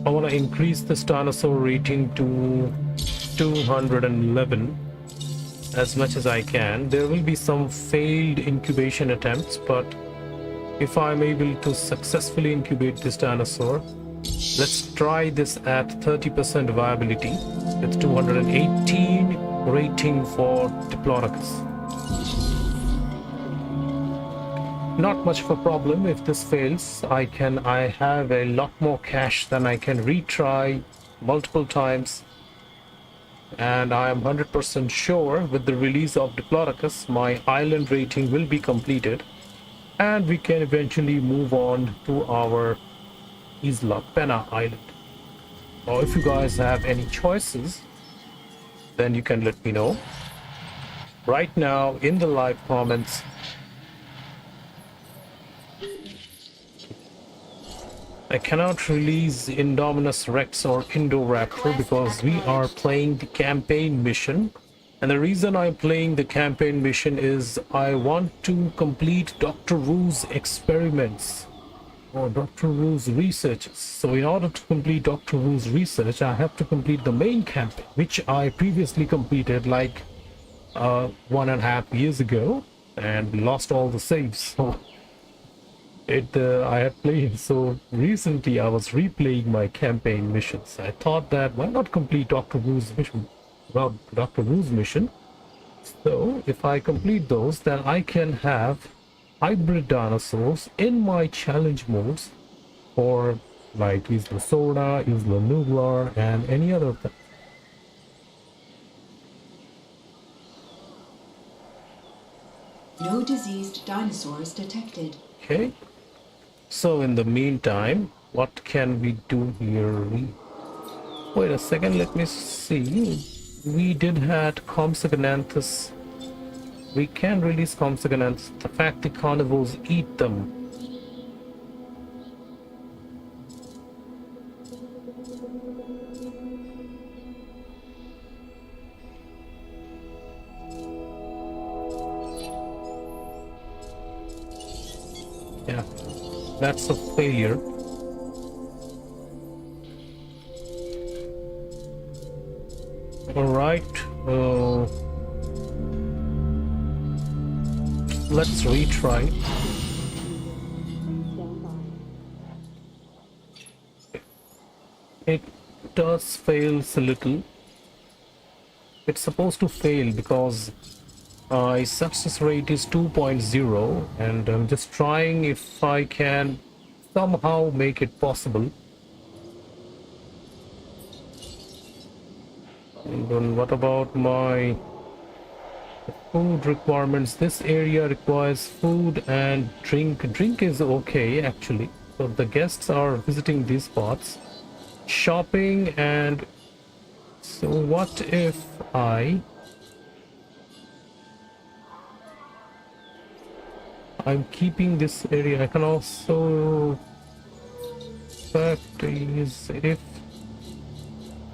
I want to increase this dinosaur rating to 211 as much as I can. There will be some failed incubation attempts, but if I'm able to successfully incubate this dinosaur, Let's try this at 30% viability. It's 218 rating for Diplodocus. Not much of a problem. If this fails, I have a lot more cash than I can retry multiple times. And I am 100% sure with the release of Diplodocus, my island rating will be completed. And we can eventually move on to our Isla Pena Island. Now, if you guys have any choices, then you can let me know right now in the live comments. I cannot release Indominus Rex or Indoraptor because we are playing the campaign mission. And the reason I'm playing the campaign mission is I want to complete Dr. Wu's experiments or Dr. Wu's research. So in order to complete Dr. Wu's research, I have to complete the main campaign, which I previously completed like 1.5 years ago and lost all the saves. So I had played so recently. I was replaying my campaign missions. I thought that why not complete Dr. Wu's mission? Well, Dr. Wu's mission. So if I complete those, then I can have hybrid dinosaurs in my challenge modes for like Isla Soda, Isla Nublar, and any other thing. No diseased dinosaurs detected. Okay. So in the meantime, what can we do here? Wait a second, let me see. We did have Compsognathus. We can release Compsognathus. The fact the carnivores eat them. Yeah. That's a failure. All right. Let's retry. It does fail a little. It's supposed to fail because success rate is 2.0, and I'm just trying if I can somehow make it possible. And then what about my food requirements? This area requires food and drink. Drink is okay actually, so the guests are visiting these spots. Shopping, and so what if I'm keeping this area. I can also fact is if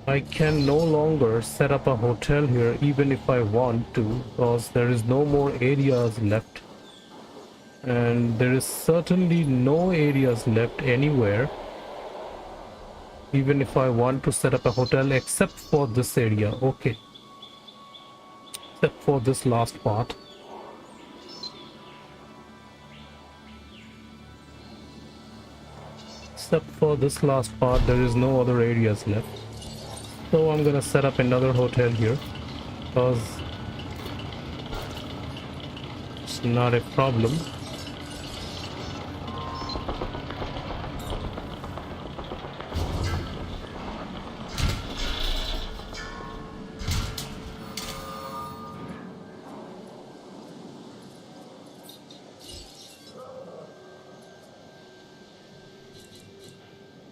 I can no longer set up a hotel here even if I want to, because there is no more areas left, and there is certainly no areas left anywhere even if I want to set up a hotel except for this area. Okay, except for this last part. Except for this last part, there is no other areas left. So I'm gonna set up another hotel here because it's not a problem.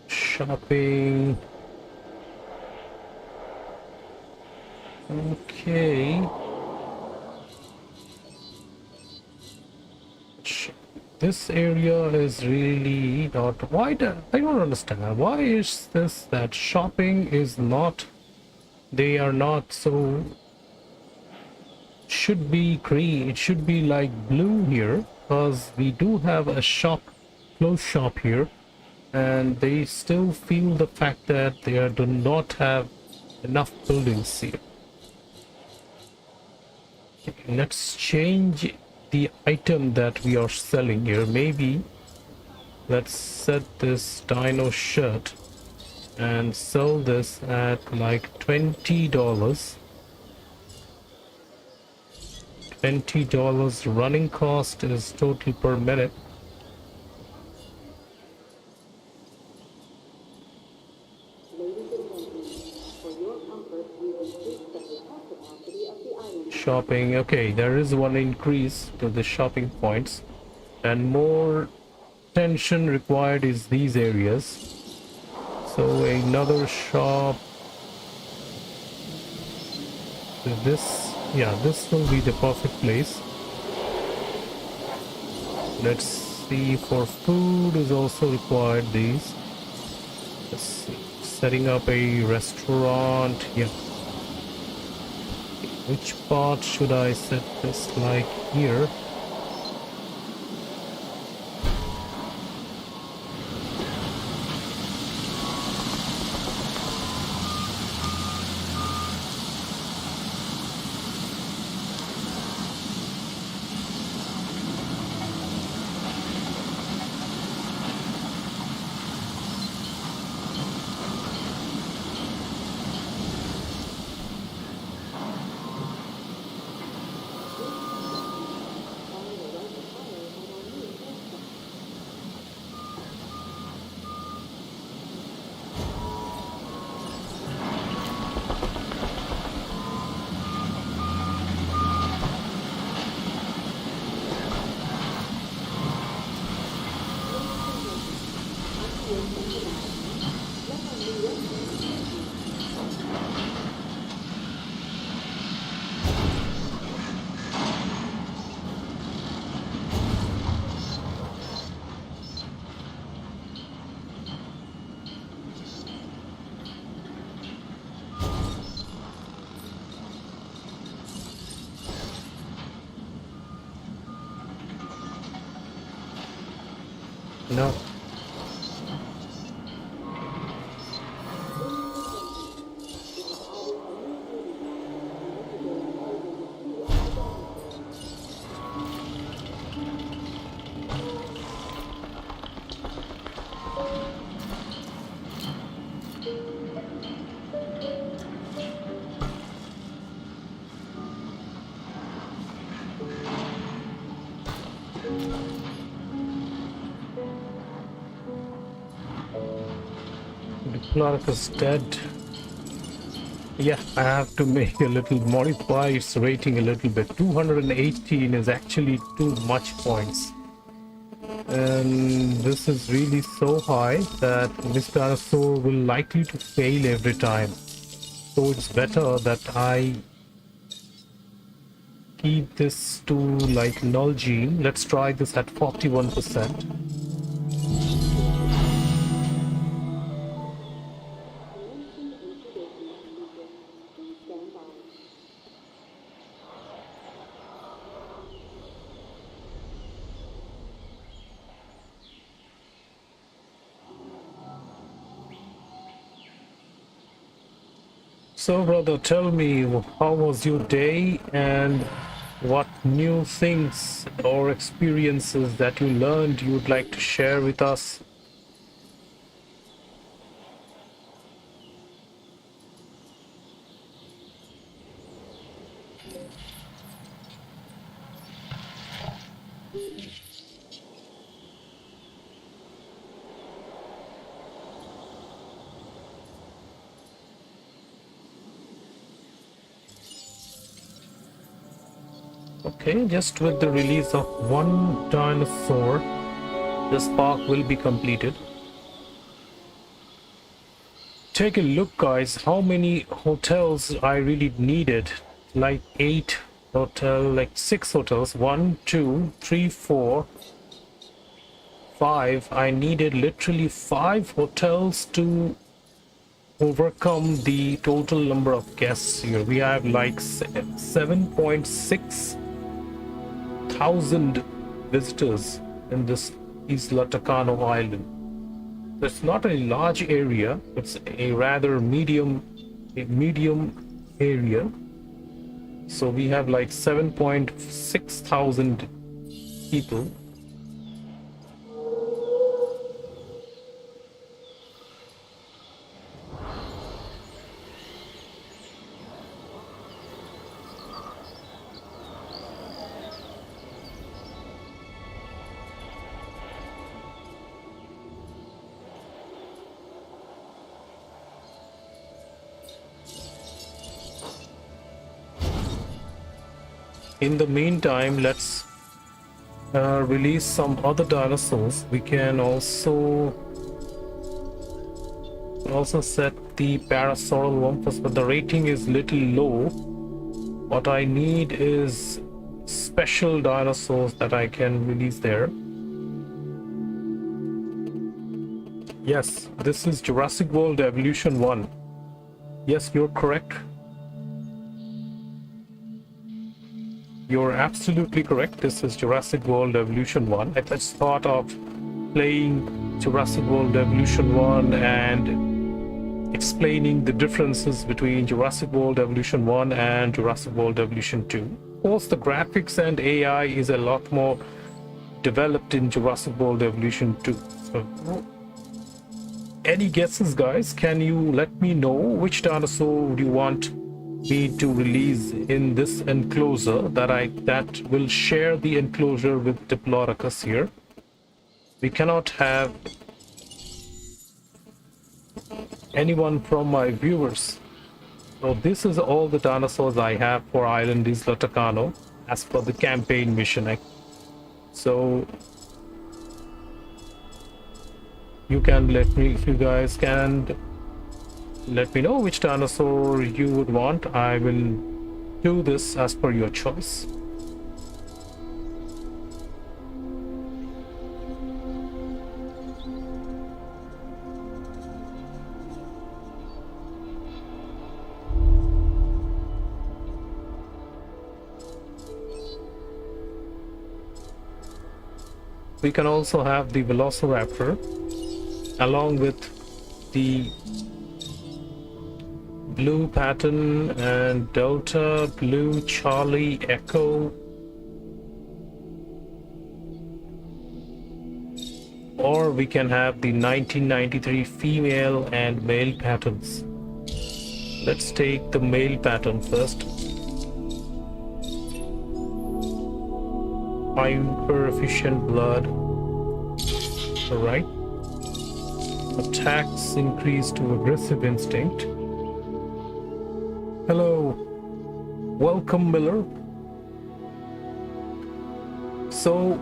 Shopping. Okay. This area is really not. I don't understand. Why is this that shopping is not? They are not so. Should be green. It should be like blue here, because we do have a shop, clothes shop here, and they still feel the fact that they do not have enough buildings here. Okay, let's change the item that we are selling here. Maybe let's set this dino shirt and sell this at like $20. $20 running cost is total per minute. Shopping, okay, there is one increase to the shopping points, and more attention required is these areas. So another shop, this, yeah, this will be the perfect place. Let's see, for food is also required these. Let's see, setting up a restaurant, yeah. Which part should I set this, like here? No. The clerk is dead. Yeah, I have to make a little modify its rating a little bit. 218 is actually too much points. And this is really so high that this dinosaur will likely to fail every time. So it's better that I keep this to like null gene. Let's try this at 41%. So, brother, tell me, how was your day and what new things or experiences that you learned you'd like to share with us? Okay, just with the release of one dinosaur, this park will be completed. Take a look, guys, how many hotels I really needed. Like 8 hotel, like 6 hotels. 1, 2, 3, 4, 5. I needed literally 5 hotels to overcome the total number of guests here. We have like 7.6 thousand visitors in this Isla TACANO island. It's not a large area, it's a rather medium area. So we have like 7.6 thousand people. In the meantime, let's release some other dinosaurs. We can also set the parasaural wampus, but the rating is little low. What I need is special dinosaurs that I can release there. Yes, this is Jurassic World Evolution 1. Yes, you're correct. You're absolutely correct. This is Jurassic World Evolution 1. I just thought of playing Jurassic World Evolution 1 and explaining the differences between Jurassic World Evolution 1 and Jurassic World Evolution 2. Of course, the graphics and AI is a lot more developed in Jurassic World Evolution 2. So, any guesses, guys? Can you let me know which dinosaur would you want me to release in this enclosure that will share the enclosure with Diplodocus here? We cannot have anyone from my viewers. So this is all the dinosaurs I have for Island Isla TACANO as per the campaign mission. So you can let me, if you guys can let me know which dinosaur you would want. I will do this as per your choice. We can also have the Velociraptor along with the Blue Pattern and Delta, Blue, Charlie, Echo. Or we can have the 1993 female and male patterns. Let's take the male pattern first. Hyper efficient blood. Alright. Attacks increase to aggressive instinct. Hello, welcome Miller. So,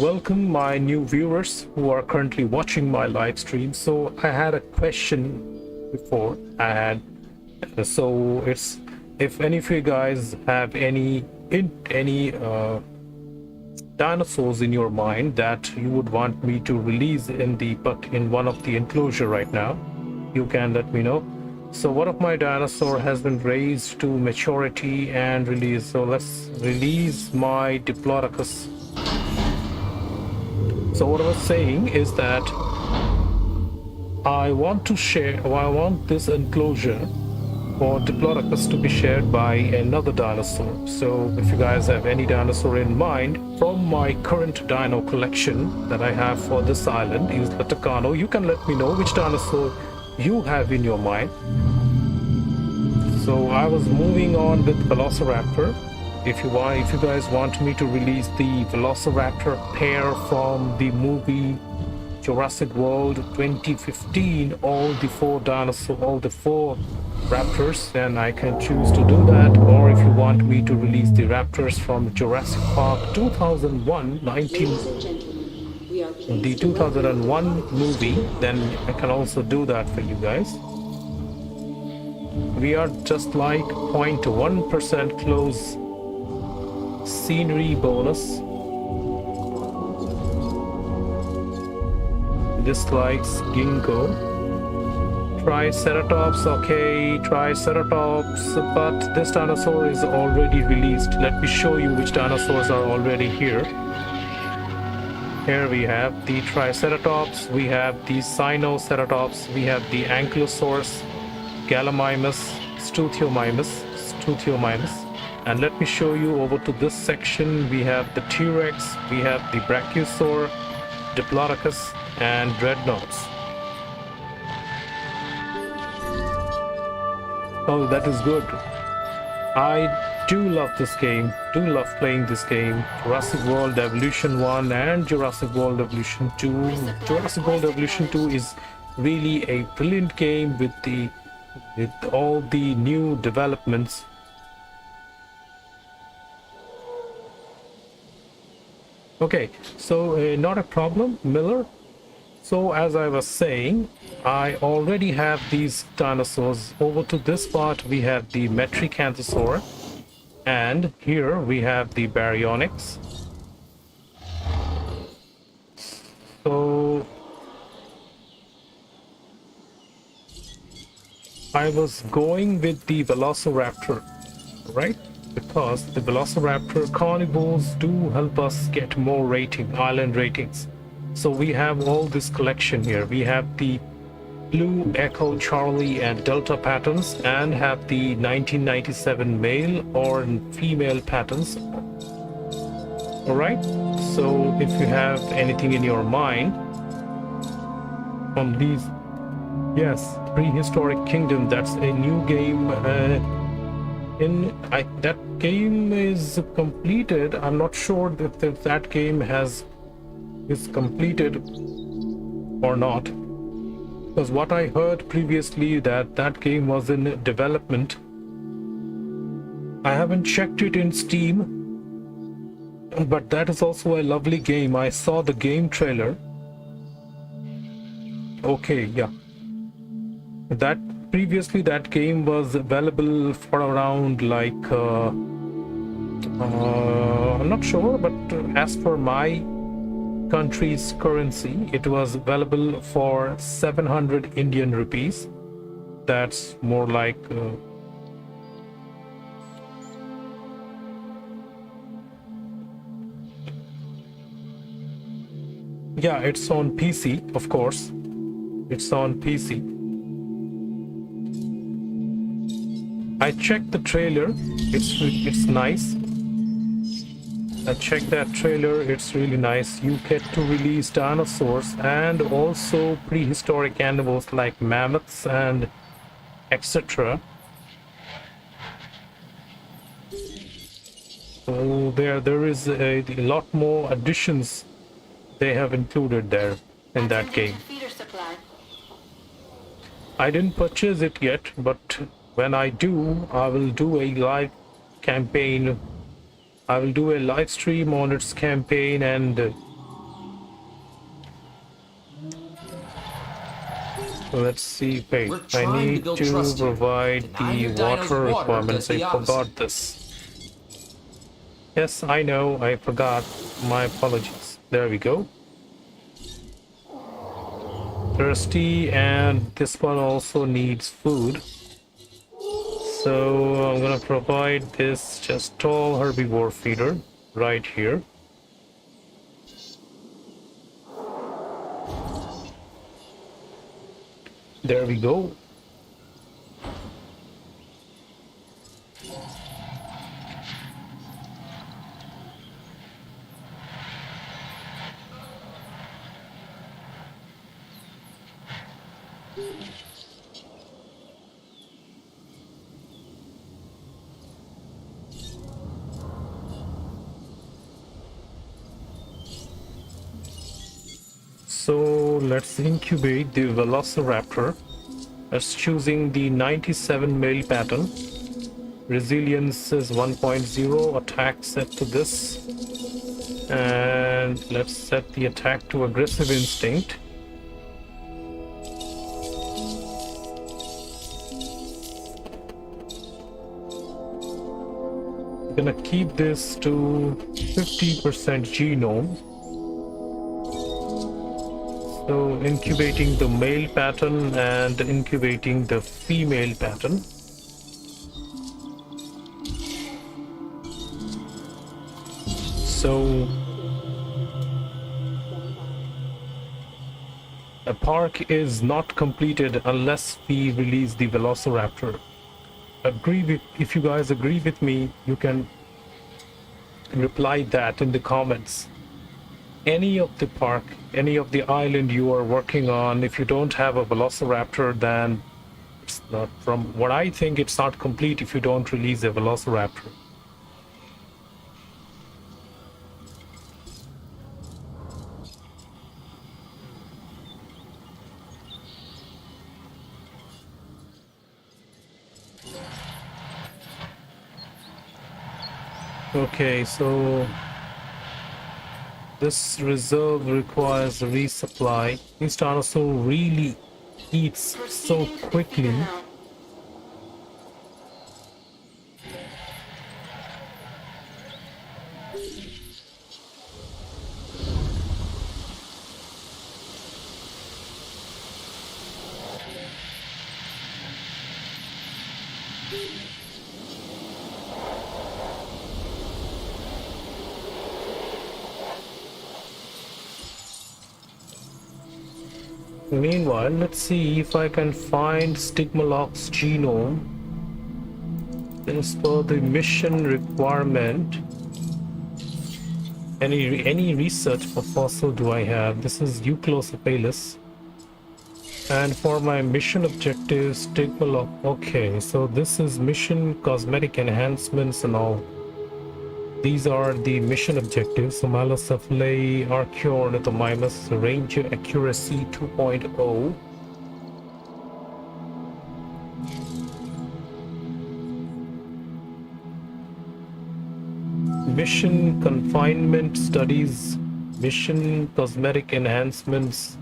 welcome my new viewers who are currently watching my live stream. So I had a question before. So it's, if any of you guys have any dinosaurs in your mind that you would want me to release in one of the enclosure right now, you can let me know. So one of my dinosaur has been raised to maturity and released. So let's release my Diplodocus. So what I was saying is that I want this enclosure for Diplodocus to be shared by another dinosaur. So if you guys have any dinosaur in mind from my current dino collection that I have for this island, Isla TACANO, you can let me know which dinosaur you have in your mind. So I was moving on with Velociraptor. If you guys want me to release the Velociraptor pair from the movie Jurassic World 2015, all the four raptors, then I can choose to do that. Or if you want me to release the raptors from Jurassic Park 2001 the 2001 movie, then I can also do that for you guys. We are just like 0.1% close scenery bonus. Dislikes ginkgo. Triceratops, okay, Triceratops, but this dinosaur is already released. Let me show you which dinosaurs are already here. Here we have the Triceratops, we have the Sinoceratops, we have the Ankylosaurus, Gallimimus, Struthiomimus. And let me show you over to this section. We have the T-Rex, we have the Brachiosaur, Diplodocus, and Dreadnoughts. Oh, that is good. I do love this game, do love playing this game. Jurassic World Evolution 1 and Jurassic World Evolution 2. Jurassic World Evolution 2 is really a brilliant game with all the new developments. Okay, so not a problem, Miller. So as I was saying, I already have these dinosaurs. Over to this part, we have the Metriacanthosaur, and here we have the Baryonyx. So I was going with the Velociraptor, right? Because the Velociraptor carnivores do help us get more island ratings. So we have all this collection here. We have the Blue, Echo, Charlie, and Delta patterns, and have the 1997 male or female patterns. All right. So if you have anything in your mind from these, yes, Prehistoric Kingdom. That's a new game. That game is completed. I'm not sure if that game is completed or not, because what I heard previously that game was in development. I haven't checked it in Steam, but that is also a lovely game. I saw the game trailer. Okay, yeah, that previously that game was available for around like I'm not sure, but as for my country's currency, it was available for 700 Indian rupees. That's more like yeah, it's on PC, of course. It's on PC. I checked the trailer. It's nice. I checked that trailer. It's really nice. You get to release dinosaurs and also prehistoric animals like mammoths and etc. So there is a lot more additions they have included there in that game. Feeder supply. I didn't purchase it yet, but when I do, I will do a live campaign. I will do a live stream on its campaign, and let's see. Wait, I need to provide the water requirements. I forgot this. Yes, I know, I forgot. My apologies. There we go. Thirsty, and this one also needs food. So I'm gonna provide this just tall herbivore feeder right here. There we go. So let's incubate the Velociraptor. Let's choosing the 97 male pattern. Resilience is 1.0, attack set to this. And let's set the attack to aggressive instinct. I'm gonna keep this to 50% genome. So incubating the male pattern and incubating the female pattern. So a park is not completed unless we release the Velociraptor. If you guys agree with me, you can reply that in the comments. Any of the park, any of the island you are working on, if you don't have a Velociraptor, then it's not, from what I think, it's not complete if you don't release a Velociraptor. Okay, so This reserve requires a resupply. This dinosaur really eats so Proceeding to quickly. TACANO. Meanwhile, let's see if I can find Stigmalock's genome. As per the mission requirement, any research for fossil do I have? This is Euclocephalus. And for my mission objectives, Stigmalock. Okay, so this is mission cosmetic enhancements and all. These are the mission objectives. Somalocephalae, Archaeornithomimus, range accuracy 2.0. Mission confinement studies, mission cosmetic enhancements.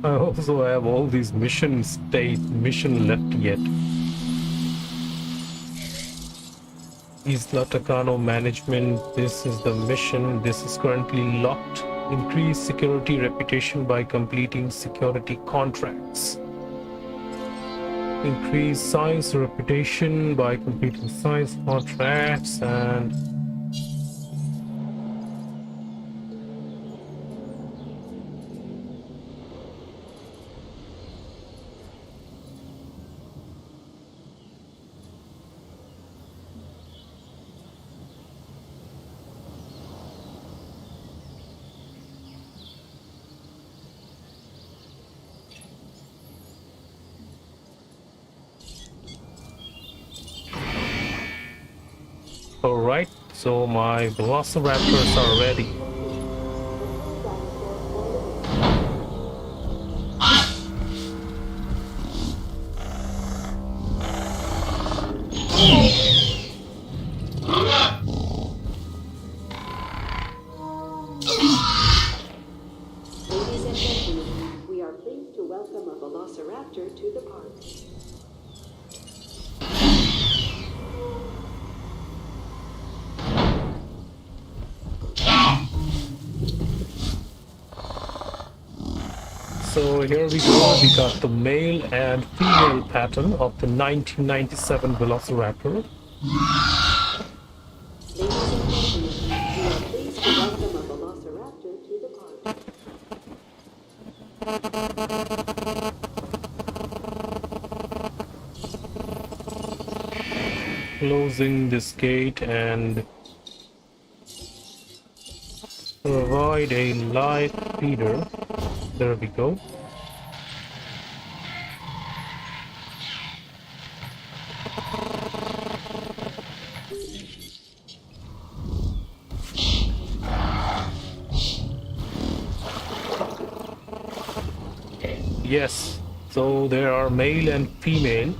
I also have all these mission left yet. Isla TACANO management, this is the mission. This is currently locked. Increase security reputation by completing security contracts. Increase science reputation by completing science contracts and alright, so my velociraptors are ready. Ladies and gentlemen, we are pleased to welcome a velociraptor to the park. So here we go, we got the male and female pattern of the 1997 Velociraptor. Ladies and gentlemen, we are pleased to welcome a velociraptor to the park. Closing this gate and provide a live feeder. There we go. Yes, so there are male and female.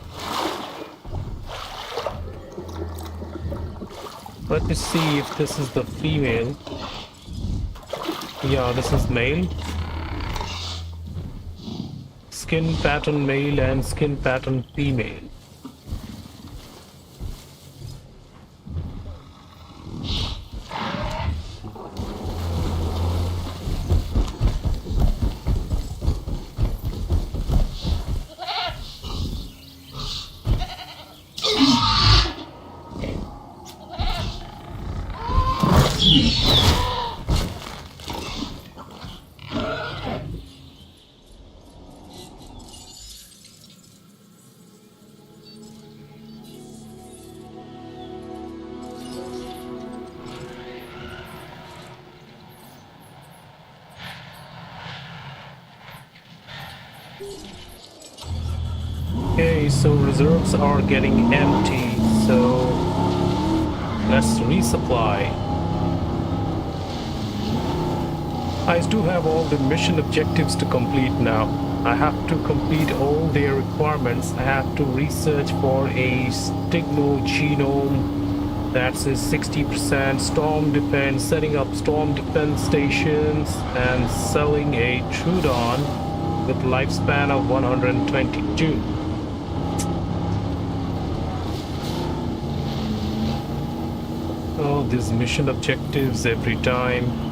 Let me see if this is the female. Yeah, this is male. Skin pattern male and skin pattern female. Okay, so reserves are getting empty, so let's resupply. I do have all the mission objectives to complete now. I have to complete all their requirements. I have to research for a genome, that's a 60% storm defense, setting up storm defense stations, and selling a Trudon with lifespan of 122. Oh, these mission objectives every time.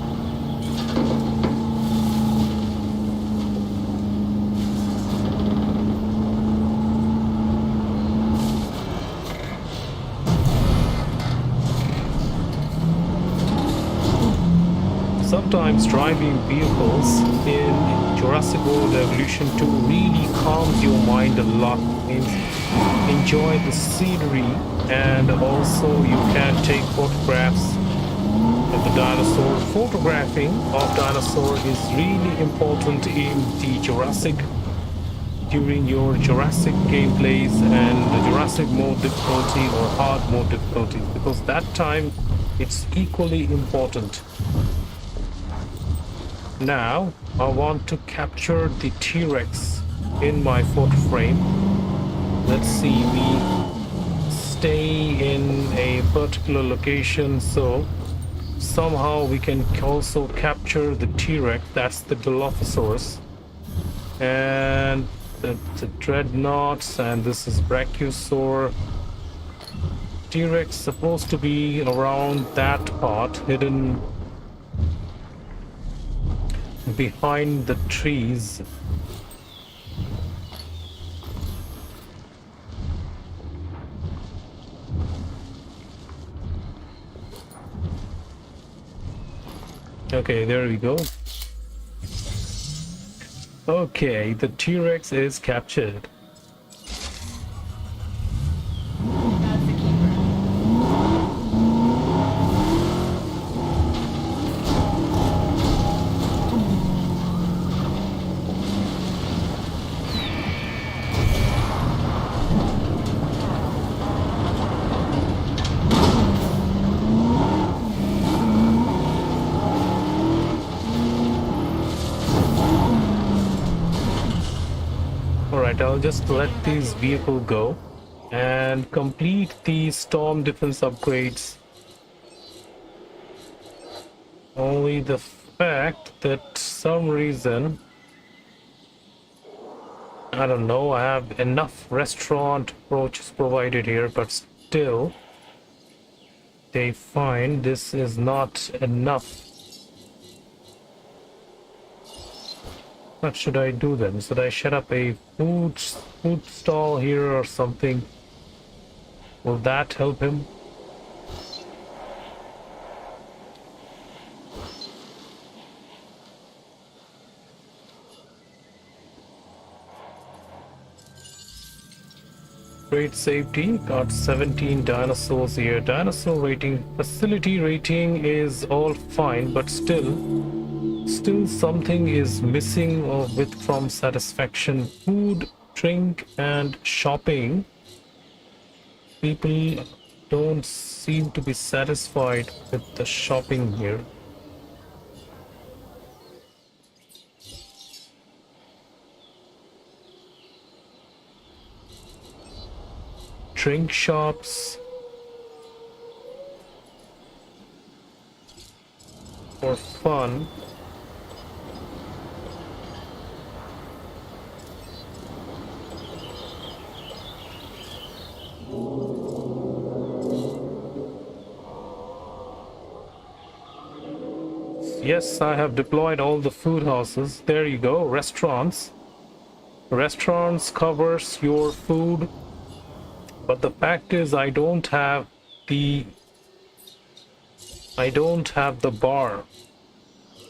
Sometimes driving vehicles in Jurassic World Evolution 2 really calms your mind a lot. Means enjoy the scenery, and also you can take photographs of the dinosaur. Photographing of dinosaur is really important in the Jurassic during your Jurassic gameplays and the Jurassic mode difficulty or hard mode difficulty, because that time it's equally important. Now I want to capture the T-Rex in my photo frame. Let's see, we stay in a particular location, so somehow we can also capture the T-Rex. That's the Dilophosaurus, and the Dreadnoughts, and this is Brachiosaur. T-Rex supposed to be around that part, hidden behind the trees. Okay, there we go. Okay, the T-Rex is captured. That's the keeper. Alright, I'll just let these vehicles go and complete the storm defense upgrades. Only the fact that some reason, I don't know, I have enough restaurant approaches provided here, but still they find this is not enough. What should I do then? Should I set up a food stall here or something? Will that help him? Great safety, got 17 dinosaurs here. Dinosaur rating, facility rating is all fine, but still something is missing with from satisfaction. Food, drink, and shopping. People don't seem to be satisfied with the shopping here. Drink shops for fun. Yes, I have deployed all the food houses. There you go. Restaurants. Restaurants covers your food. But the fact is I don't have the bar.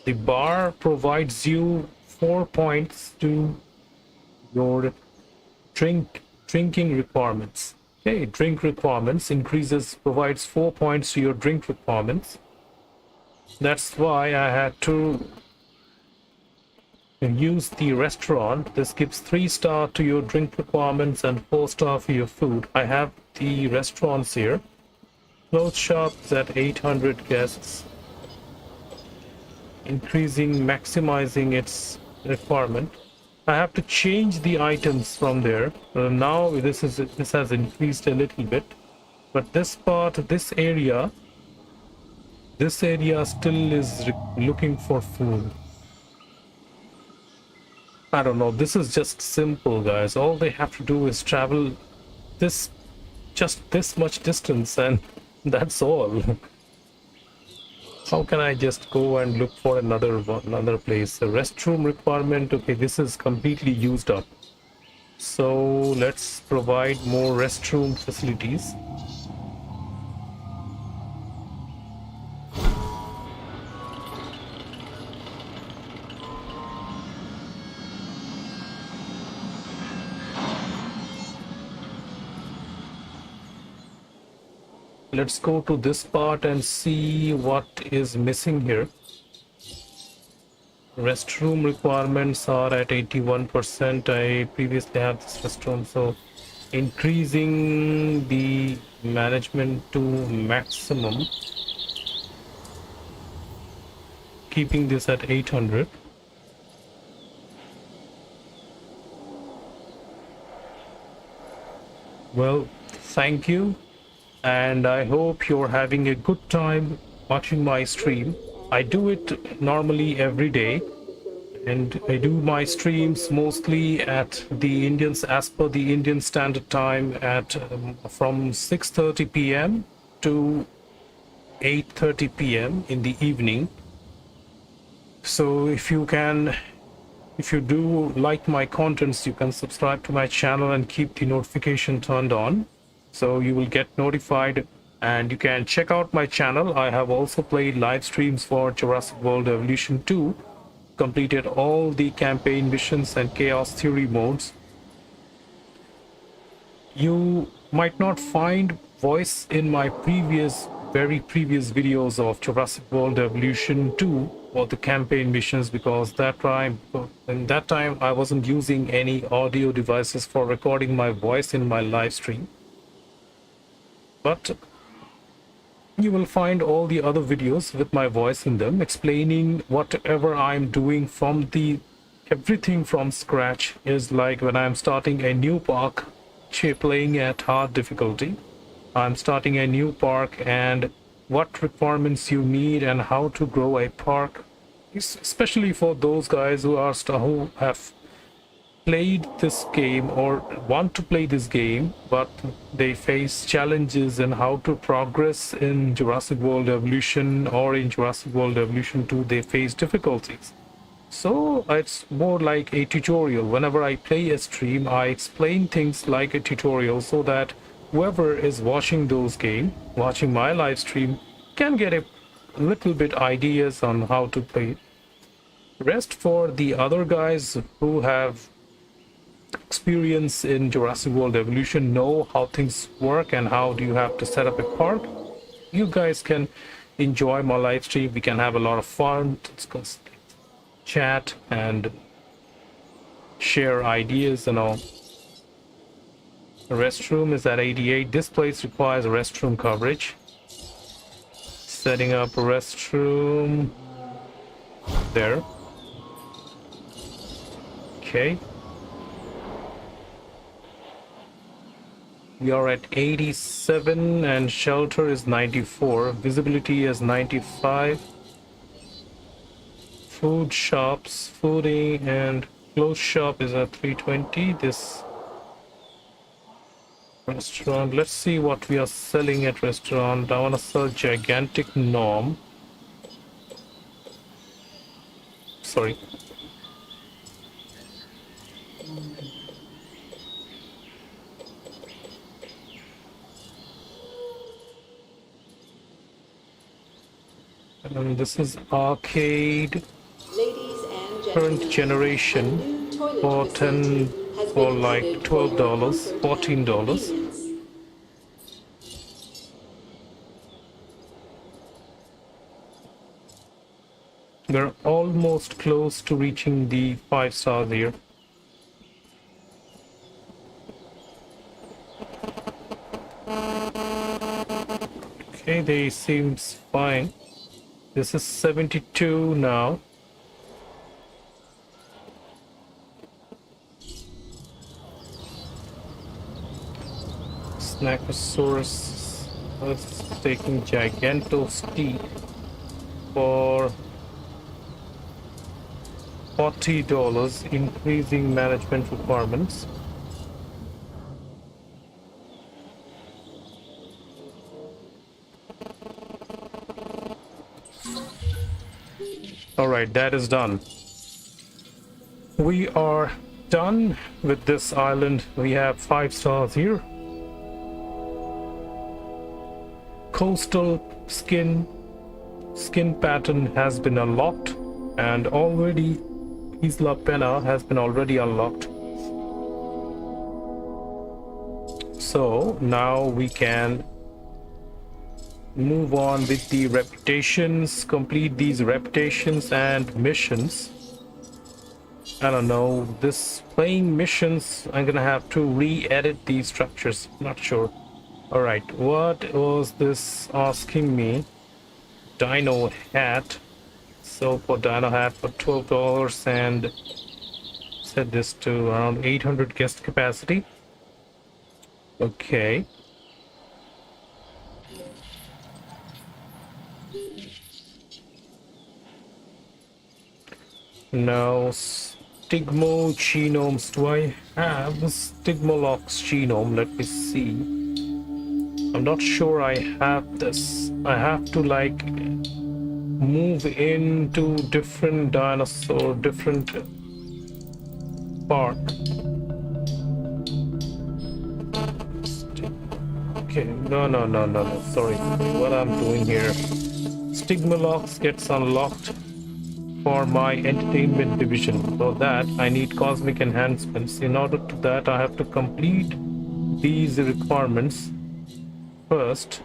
The bar provides you 4 points to your drinking requirements. Okay, drink requirements provides 4 points to your drink requirements. That's why I had to use the restaurant. This gives 3-star to your drink requirements and 4-star for your food. I have the restaurants here. Clothes shops at 800 guests, maximizing its requirement. I have to change the items from there. Now this has increased a little bit, but this area still is looking for food. I don't know. This is just simple, guys. All they have to do is travel this just this much distance, and that's all. How can I just go and look for another place? The restroom requirement. Okay, this is completely used up. So let's provide more restroom facilities. Let's go to this part and see what is missing here. Restroom requirements are at 81%. I previously had this restroom, so increasing the management to maximum, keeping this at 800. Well, thank you, and I hope you're having a good time watching my stream. I do it normally every day, and I do my streams mostly at the Indians, as per the Indian Standard Time, at from 6:30 p.m. to 8:30 p.m. in the evening. So if you do like my contents, you can subscribe to my channel and keep the notification turned on, so you will get notified. And you can check out my channel. I have also played live streams for Jurassic World Evolution 2, completed all the campaign missions and chaos theory modes. You might not find voice in my very previous videos of Jurassic World Evolution 2 or the campaign missions, because in that time I wasn't using any audio devices for recording my voice in my live stream. But you will find all the other videos with my voice in them, explaining whatever I'm doing from everything from scratch. Is like when I'm starting a new park, playing at hard difficulty. I'm starting a new park and what requirements you need and how to grow a park, especially for those guys who have played this game or want to play this game, but they face challenges in how to progress in Jurassic World Evolution, or in Jurassic World Evolution 2 they face difficulties. So it's more like a tutorial. Whenever I play a stream, I explain things like a tutorial, so that whoever is watching my live stream, can get a little bit ideas on how to play it. Rest for the other guys who have experience in Jurassic World Evolution, know how things work and how do you have to set up a park. You guys can enjoy my live stream. We can have a lot of fun, discuss, chat, and share ideas and all. The restroom is at 88. This place requires restroom coverage. Setting up a restroom there. Okay. We are at 87 and shelter is 94. Visibility is 95. Food shops, fooding and clothes shop is at 320. This restaurant, let's see what we are selling at restaurant. I want to sell gigantic norm. Sorry. And this is arcade current generation for like $12, $14. We're almost close to reaching the 5 stars here. Okay, they seems fine. This is 72 now. Snachosaurus is taking Gigantosteak for $40, increasing management requirements. Alright, that is done. We are done with this island. We have 5 stars here. Coastal skin pattern has been unlocked, and already Isla Pena has been already unlocked. So now we can move on with the reputations, complete these reputations and missions. I don't know, this playing missions, I'm gonna have to re-edit these structures, not sure. Alright, what was this asking me? Dino hat. So for dino hat for $12 and set this to around 800 guest capacity. Okay. Now Stigmo genomes. Do I have the Stigmolox genome? Let me see. I'm not sure I have this. I have to like move into different dinosaur, different park. Okay, no. Sorry, what I'm doing here. Stigmolox gets unlocked for my entertainment division. For that, I need cosmic enhancements. In order to that, I have to complete these requirements first.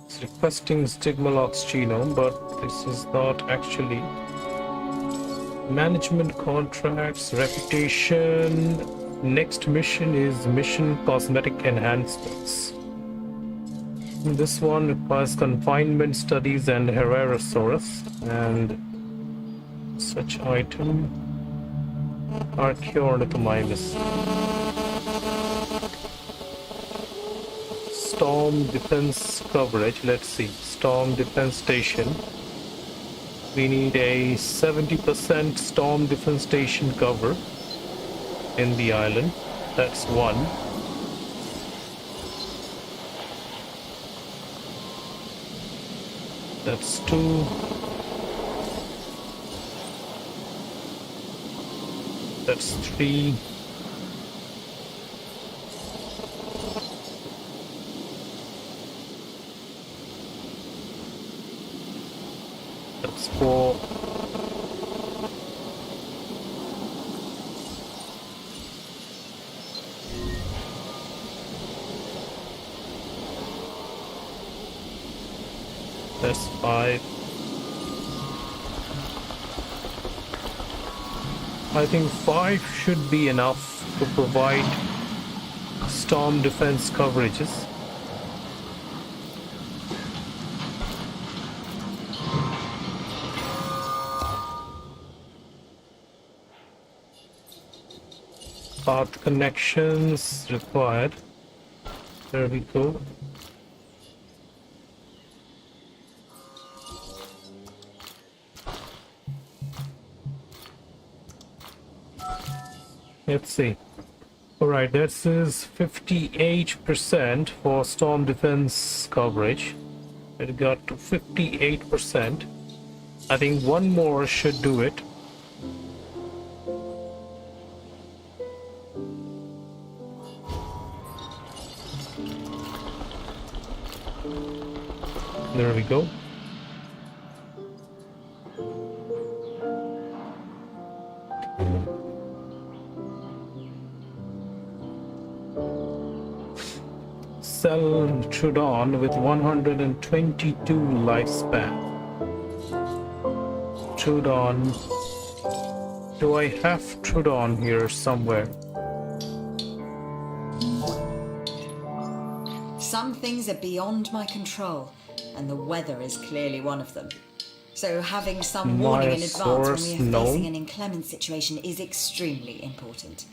It's requesting Stigmolox genome, but this is not actually. Management contracts, reputation. Next mission is mission cosmetic enhancements. This one requires confinement studies and Herrerasaurus, and such item Archaeornithomimus. Storm defense coverage. Let's see. Storm defense station. We need a 70% storm defense station cover in the island. That's one. That's two. That's three. That's four. That's five. I think 5 should be enough to provide storm defense coverages. Path connections required. There we go. Let's see. Alright, this is 58% for storm defense coverage. It got to 58%. I think one more should do it. There we go. Trudon with 122 lifespan. Trudon. Do I have Trudon here somewhere? Some things are beyond my control, and the weather is clearly one of them. So having some warning in advance when we are facing an inclement situation is extremely important.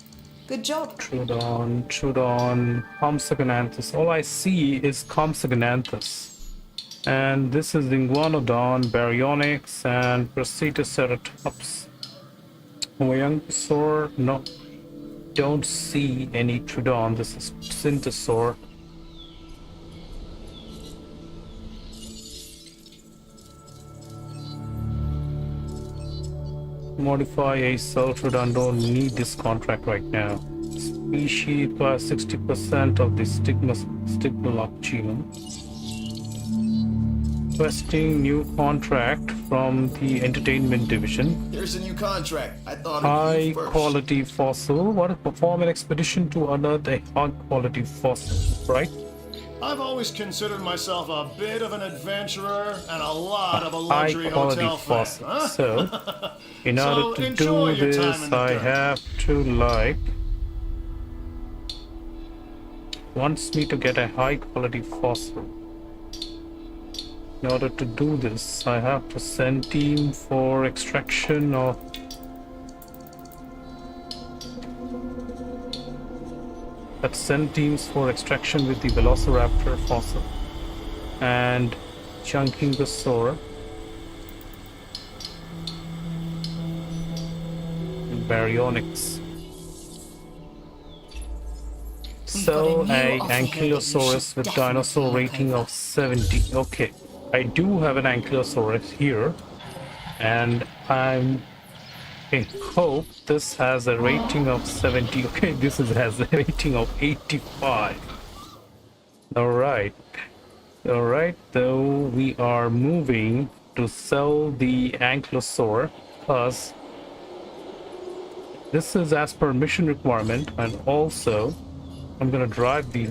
Good job. Trudon, Compsognathus. All I see is Compsognathus. And this is Iguanodon, Baryonyx, and Brachyceratops. Moyangosaur, no, don't see any Trudon. This is Syntosaur. Modify a Sultrodon, don't need this contract right now. Species requires 60% of the stigmal genome. Requesting new contract from the entertainment division. There's a new contract. I thought of High you first. quality fossil. What is perform an expedition to unearth a high quality fossil, right? I've always considered myself a bit of an adventurer and a lot of a High luxury quality hotel fan. fossil. Huh? So, in So order to enjoy do your time this, in the I dirt. have to wants me to get a high quality fossil. In order to do this, I have to send team for extraction of send teams for extraction with the Velociraptor fossil and chunking the Sora, Baryonyx. So got a a new offer here that you Ankylosaurus should with definitely dinosaur look rating over. of 70. Okay, I do have an Ankylosaurus here, and I hope this has a rating of 70. Okay, has a rating of 85. Alright. Alright, though we are moving to sell the Ankylosaur because this is as per mission requirement, and also I'm gonna drive the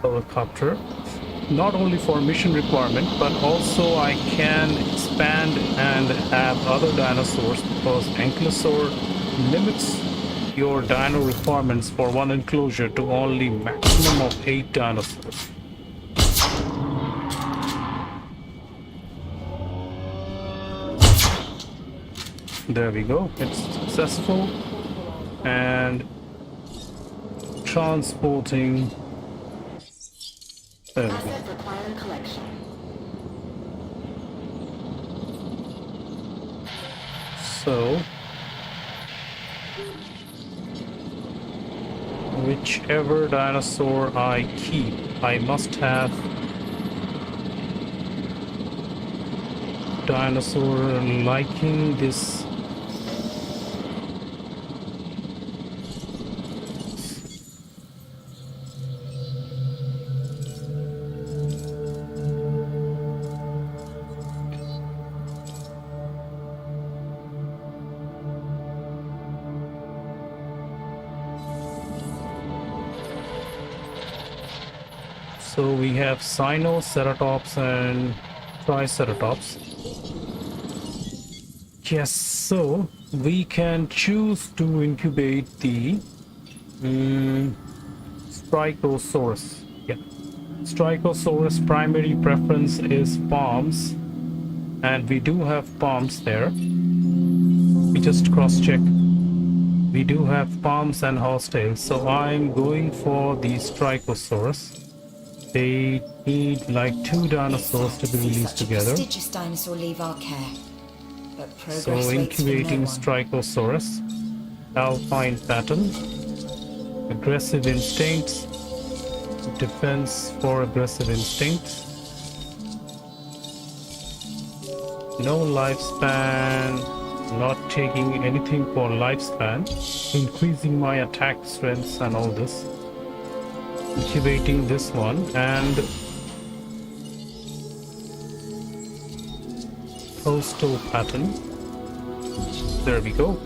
helicopter not only for mission requirement, but also I can expand and have other dinosaurs because Ankylosaur limits your dino requirements for one enclosure to only maximum of 8 dinosaurs. There we go, it's successful, and transporting. There we go. Asset required collection. So, whichever dinosaur I keep, I must have dinosaur liking this. So we have Sinoceratops and Triceratops. Yes, so we can choose to incubate the Strichosaurus. Yeah, Strichosaurus primary preference is palms, and we do have palms there. We just cross-check. We do have palms and horsetails, so I'm going for the Strichosaurus. They need like 2 dinosaurs to be released Such a together. prestigious dinosaur leave our care. But progress So waits for no incubating one. Strichosaurus, alpine pattern, aggressive instincts, defense for aggressive instincts, no lifespan, not taking anything for lifespan, increasing my attack strengths and all this, incubating this one, and postal pattern. There we go.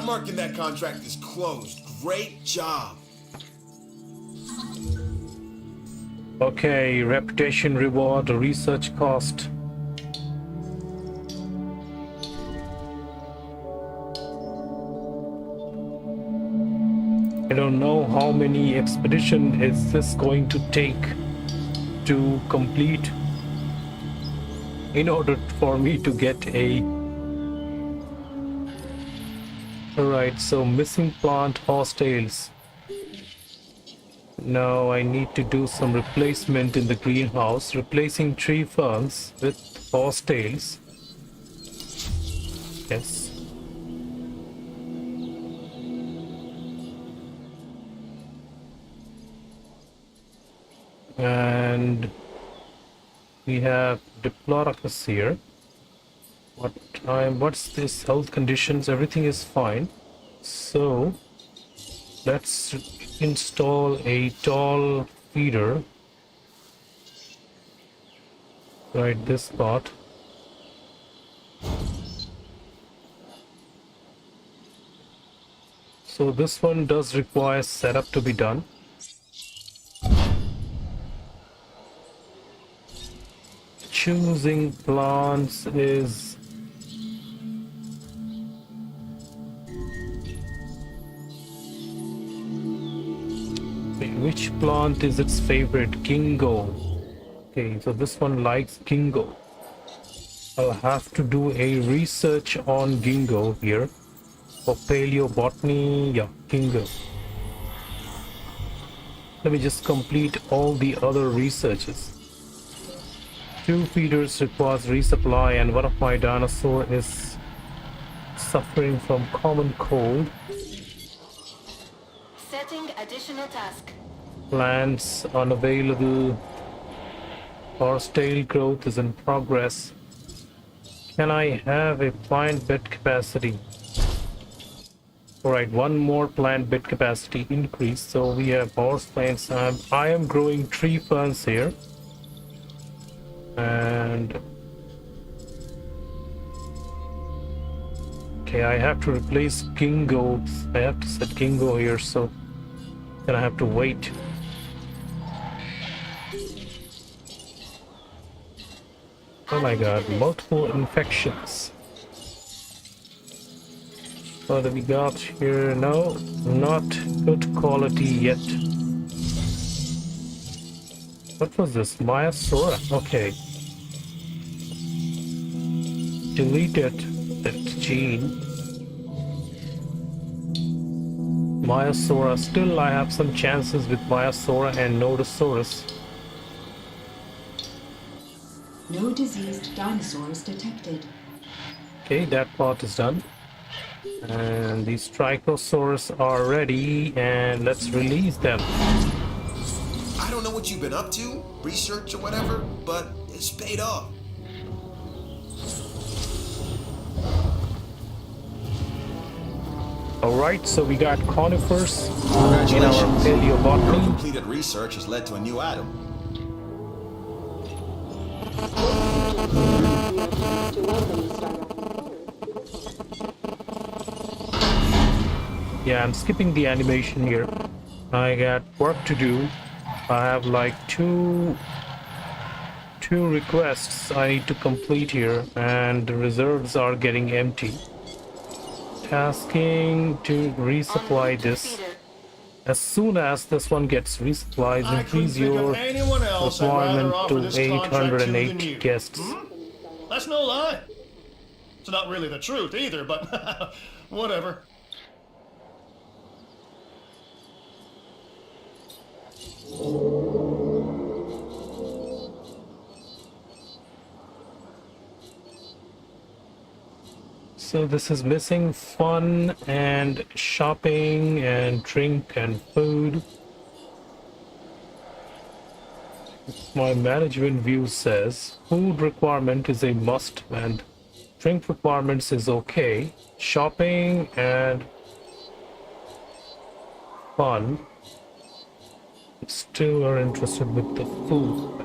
marking that contract as closed. Great job. Okay, reputation reward, research cost. I don't know how many expedition is this going to take to complete in order for me to get a... Alright, so missing plant hostiles. Now I need to do some replacement in the greenhouse, replacing tree ferns with hostiles. Yes. And we have Diplodocus here. What's this health conditions? Everything is fine. So let's install a tall feeder right this spot. So this one does require setup to be done. Choosing plants is which plant is its favorite? Ginkgo. Okay, so this one likes Ginkgo. I'll have to do a research on Ginkgo here for paleobotany. Yeah, Ginkgo. Let me just complete all the other researches. 2 feeders requires resupply, and one of my dinosaur is suffering from common cold. Setting additional task. Plants unavailable. Hostile growth is in progress. Can I have a plant bed capacity? Alright, one more plant bed capacity increase. So we have horse plants. I am growing tree ferns here. And okay, I have to replace Ginkgo. I have to set Ginkgo here, so then I have to wait. Oh my god, multiple infections. What have we got here? No, not good quality yet. What was this? Myasora. Okay. Deleted that gene. Myasora. Still, I have some chances with Myasora and Nodosaurus. No diseased dinosaurs detected. Okay, that part is done. And these Trichosaurus are ready, and let's release them. I don't know what you've been up to, research or whatever, but it's paid off. Alright, so we got conifers in Congratulations. our Your paleobotany. completed research has led to a new atom. We are pleased to welcome the startup employers. Yeah, I'm skipping the animation here. I got work to do. I have like two requests I need to complete here, and the reserves are getting empty. Tasking to resupply this. As soon as this one gets resupplied, I couldn't increase think your of anyone else I'd rather requirement offer to this contract to than 808 you. guests. That's no lie. It's not really the truth either, but whatever. So this is missing fun and shopping and drink and food. My management view says food requirement is a must and drink requirements is okay. Shopping and fun still are interested with the food.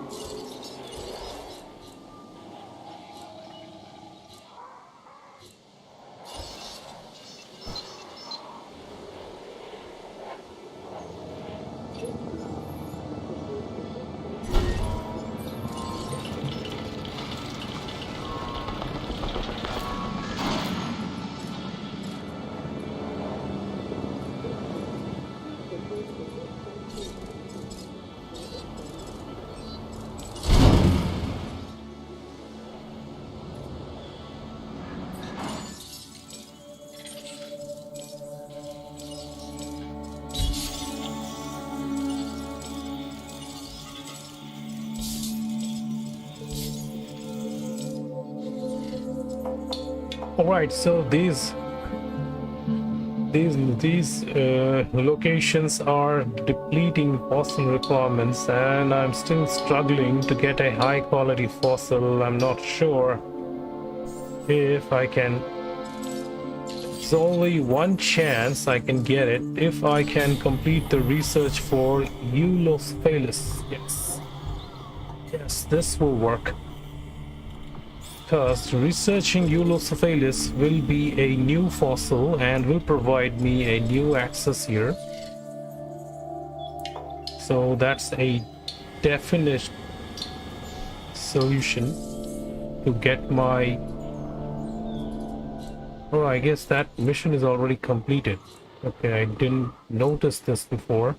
Alright, so these locations are depleting fossil requirements, and I'm still struggling to get a high quality fossil. I'm not sure if I can. There's only one chance I can get it if I can complete the research for Eulosphalus. Yes, this will work. Thus, researching Eulocephalus will be a new fossil and will provide me a new access here. So that's a definite solution to get my... Oh, I guess that mission is already completed. Okay, I didn't notice this before.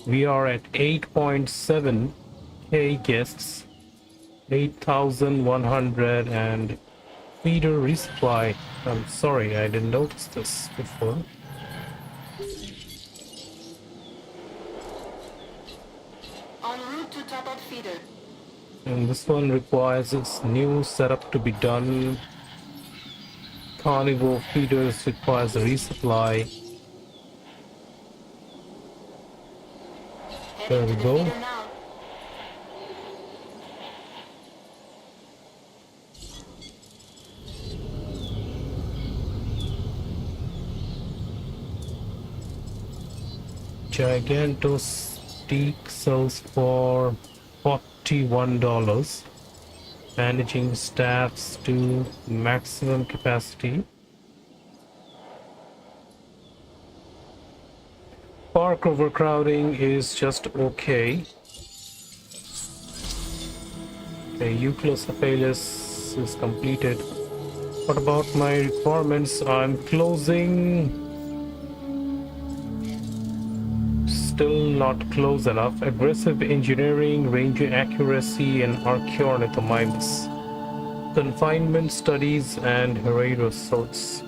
We are at 8.7k guests. 8,100 and feeder resupply. I'm sorry, I didn't notice this before. En route to top-up feeder. And this one requires its new setup to be done. Carnivore feeders requires a resupply. There we Heading to the go. feeder now. Gigantos Teak sells for $41. Managing staffs to maximum capacity. Park overcrowding is just okay. The Euclocephalus is completed. What about my requirements? I'm closing. Still not close enough. Aggressive engineering, range accuracy, and archaeornithomimus. Confinement studies and heratosaurs.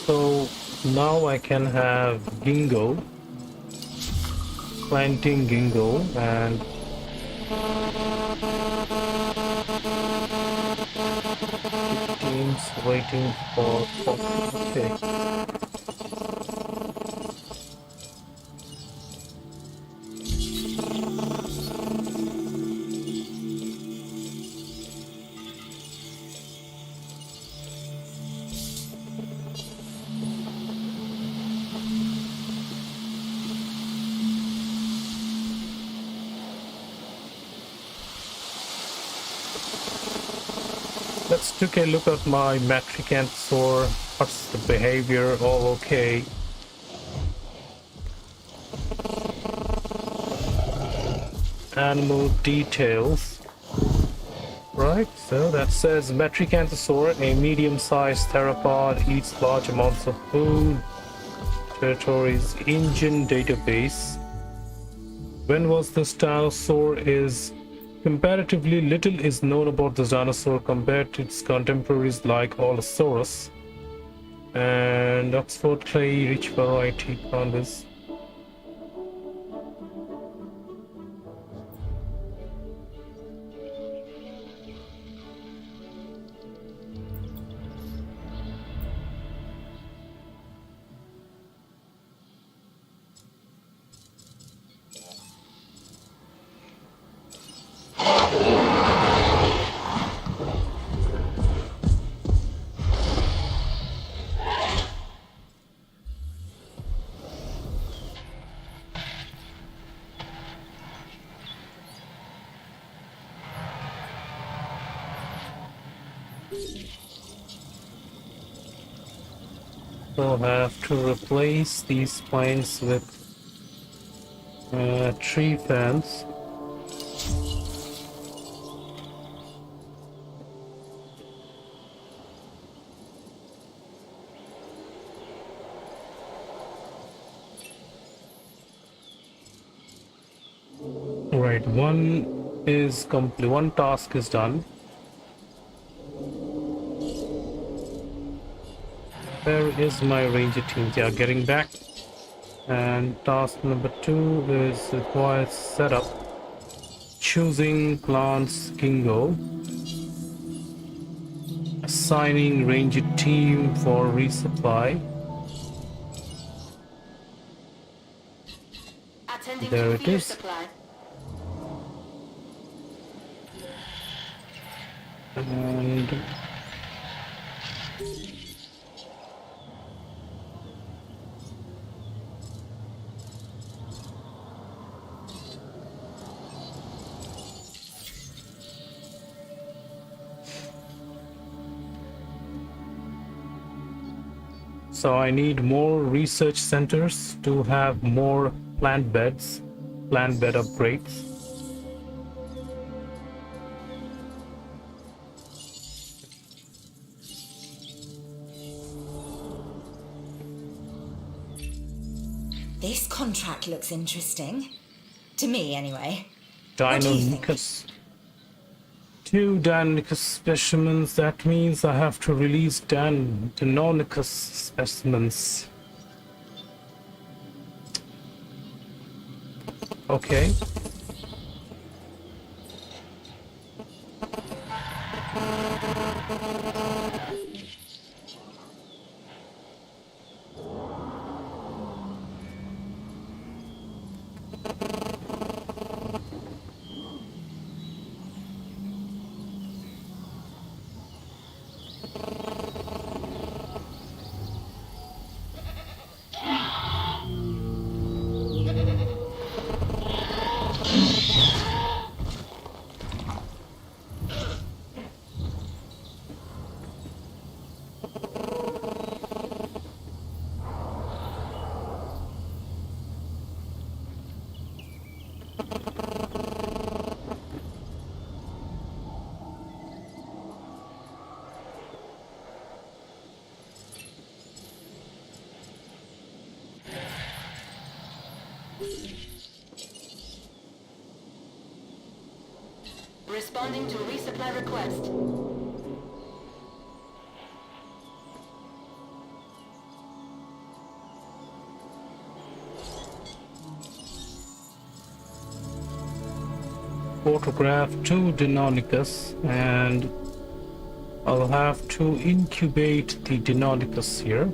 So now I can have Gingo, planting Gingo, and teams waiting for okay. Let's take a look at my Matricanthosaur. What's the behavior? All okay. Animal details. Right, so that says Matricanthosaur, a medium-sized theropod, eats large amounts of food. Territories engine database. When was this dinosaur? Is comparatively little is known about this dinosaur compared to its contemporaries like Allosaurus and Oxford clay rich variety convers. So I have to replace these planes with tree fans. Right, one is complete. One task is done. Where is my ranger team? They are getting back. And task number 2 is required setup. Choosing plants Kingo. Assigning ranger team for resupply. Attending There to it feeder is. supply. And so I need more research centers to have more plant beds, plant bed upgrades. This contract looks interesting. To me, anyway. What do you think? Deinonychus. 2 Deinonychus specimens. That means I have to release Deinonychus specimens. Okay. Responding to resupply request. Photograph 2 Deinonychus, and I'll have to incubate the Deinonychus here.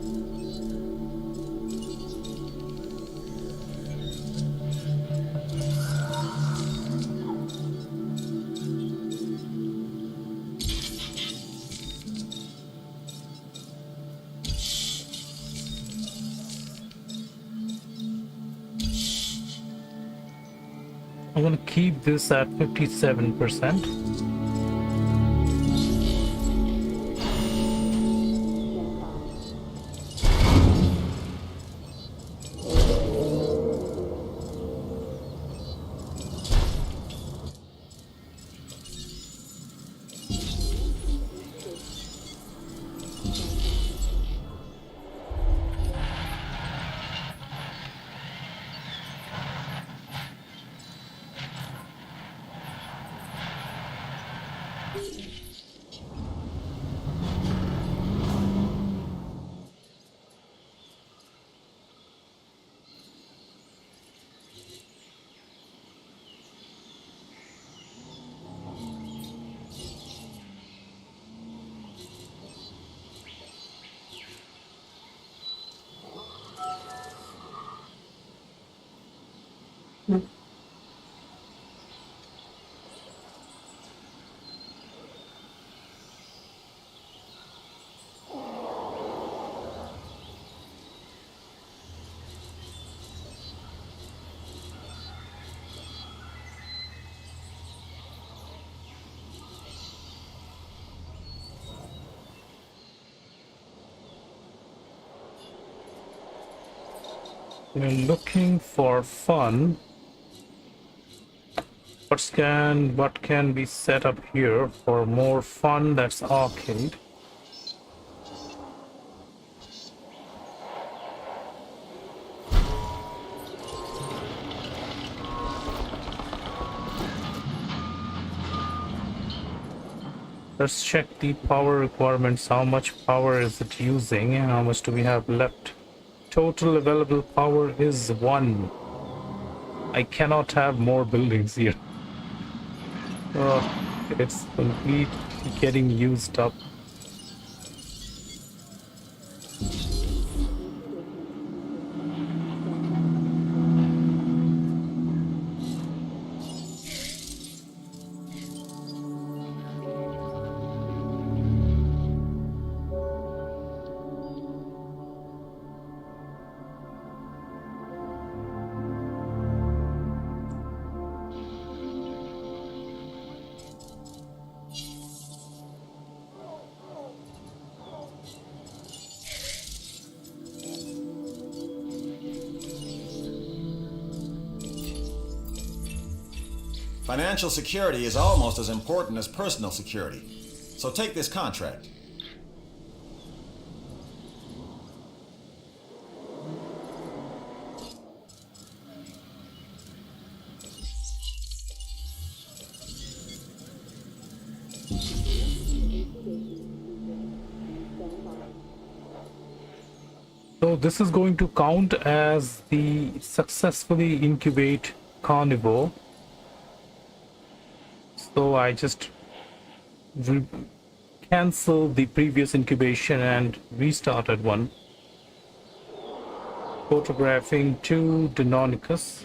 I'm going to keep this at 57%. We're looking for fun. What can be set up here for more fun? That's arcade. Let's check the power requirements. How much power is it using and how much do we have left? Total available power is 1. I cannot have more buildings here. It's completely getting used up. Financial security is almost as important as personal security. So take this contract. So this is going to count as the successfully incubate carnivore. So I just cancel the previous incubation and restarted one. Photographing 2 Deinonychus.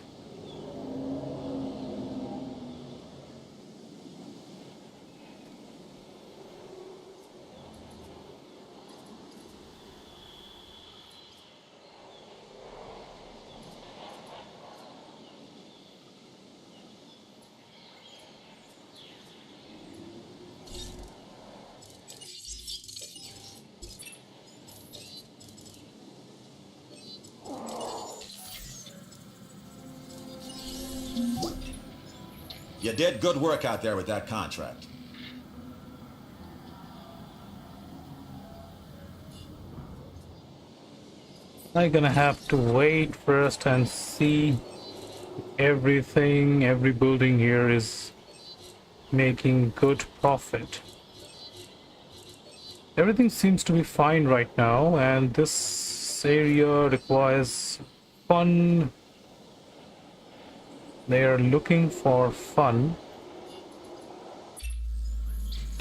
You did good work out there with that contract. I'm gonna have to wait first and see everything. Every building here is making good profit. Everything seems to be fine right now, and this area requires fun. They are looking for fun.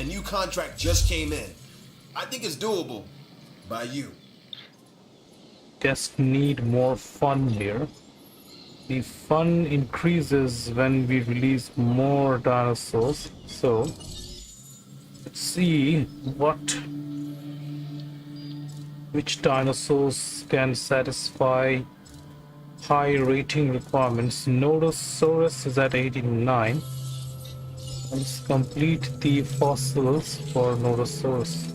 A new contract just came in. I think it's doable. By you. Just need more fun here. The fun increases when we release more dinosaurs. So let's see which dinosaurs can satisfy high rating requirements. Nodosaurus is at 89. Let's complete the fossils for Nodosaurus.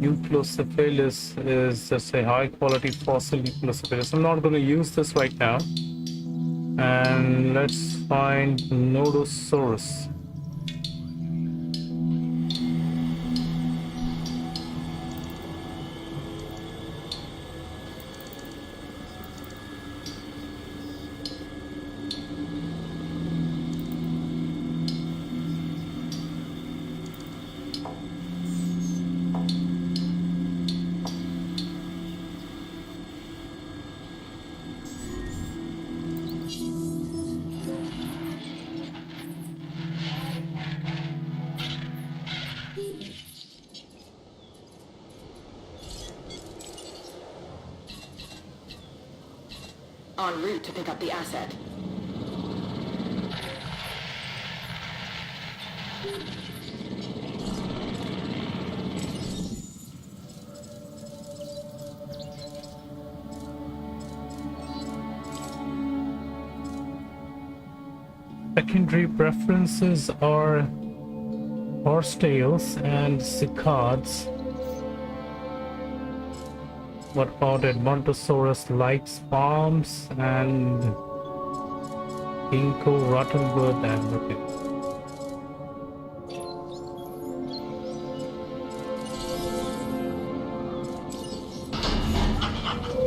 Euoplocephalus is just a high quality fossil Euoplocephalus. I'm not going to use this right now. And let's find Nodosaurus. En route to pick up the asset. Secondary preferences are horsetails and cicads. What about Edmontosaurus likes palms and ginkgo, rottenwood, and okay.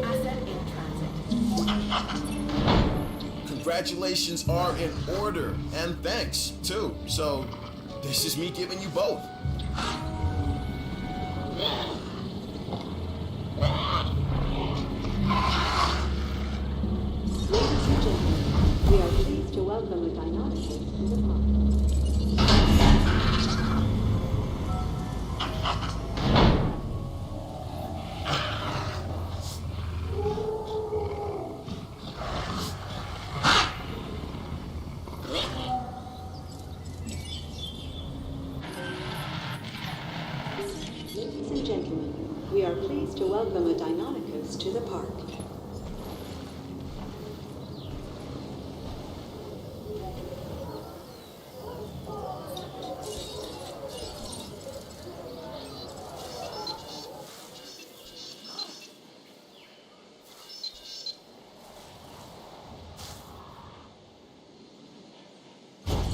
Asset in transit. congratulations are in order, and thanks, too. So, this is me giving you both. Ladies and gentlemen, we are pleased to welcome a dinosaur to the park. Ladies and gentlemen, we are pleased to welcome a Deinonychus to the park.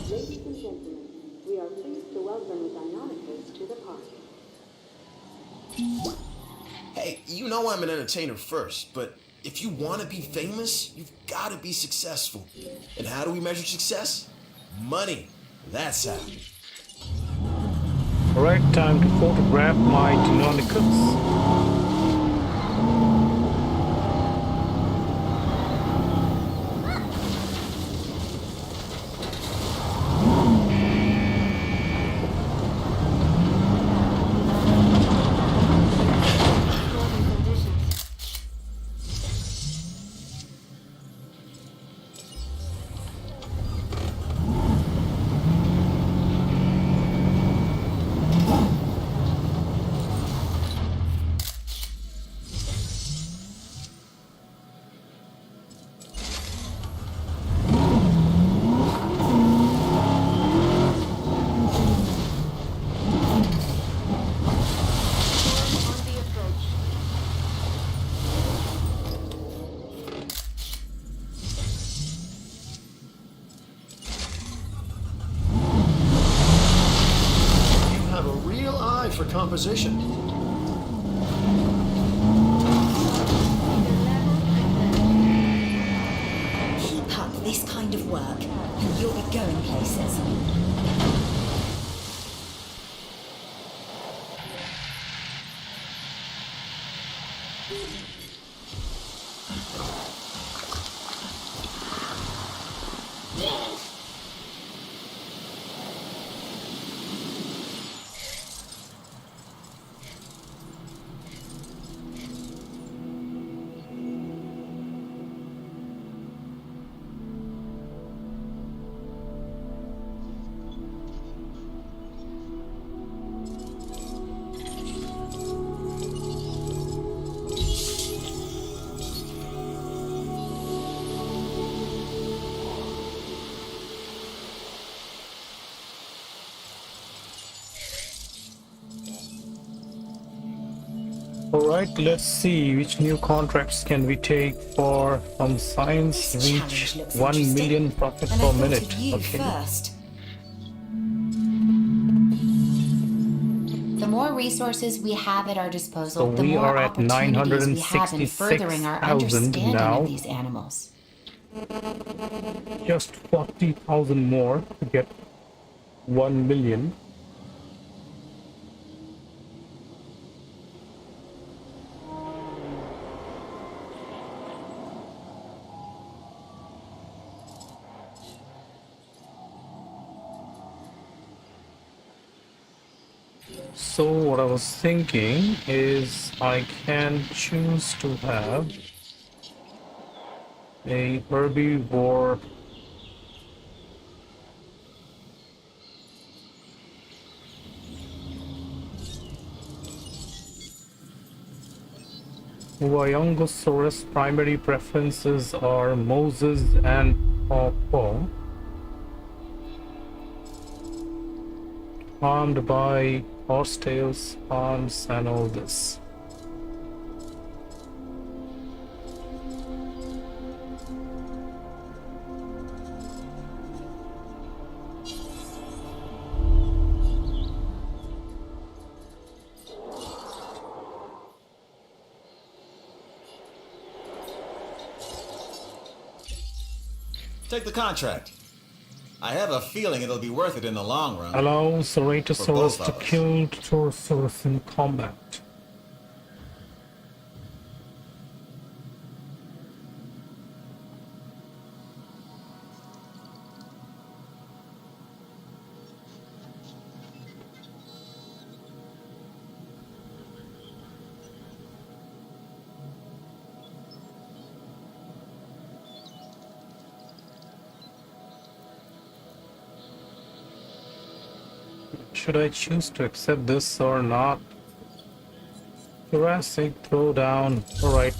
Ladies and gentlemen, we are pleased to welcome a Deinonychus to the park. Hey, you know I'm an entertainer first, but if you want to be famous, you've got to be successful. And how do we measure success? Money. That's how. Alright, time to photograph my Deinonychus. For composition. Keep up this kind of work, and you'll be going places. Alright, let's see which new contracts can we take for science This reach challenge looks 1 interesting, million profit and per I thought minute. of you Okay. first. The more resources we have at our disposal, So the we more are at opportunities we have in furthering our 966,000 understanding now. of these animals. Just 40,000 more to get 1 million. So what I was thinking is I can choose to have a herbivore Wyongosaurus. Primary preferences are Moses and Pawpaw. Harmed by horsetails, arms, and all this. Take the contract. I have a feeling it'll be worth it in the long run. Allow Ceratosaurus to us. kill Torosaurus in combat. Should I choose to accept this or not? Jurassic throwdown. Alright.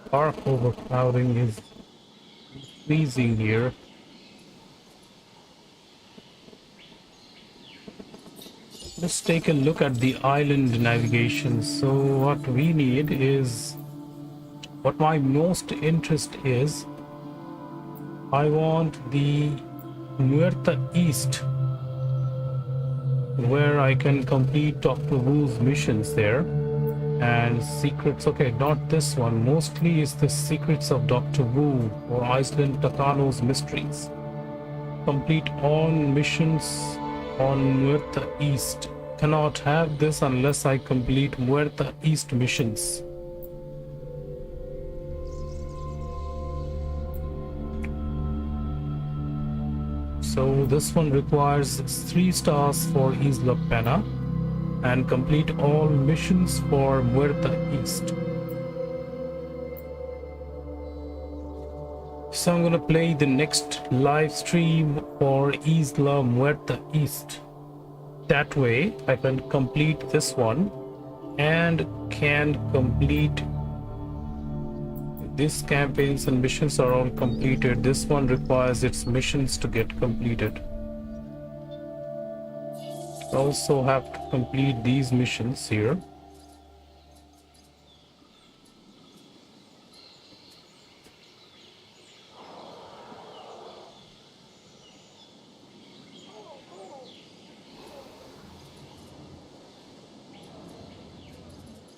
Park overcrowding is increasing here. Let's take a look at the island navigation. So what we need is, what my most interest is, I want the Muerta East, where I can complete Dr. Wu's missions there. And secrets, okay, not this one. Mostly is the secrets of Dr. Wu or Iceland TACANO's mysteries. Complete all missions on Muerta East. Cannot have this unless I complete Muerta East missions. So this one requires 3 stars for Isla Pena and complete all missions for Muerta East. So I'm gonna play the next live stream for Isla Muerta East. That way I can complete this one and can complete these campaigns and missions are all completed. This one requires its missions to get completed. Also have to complete these missions here.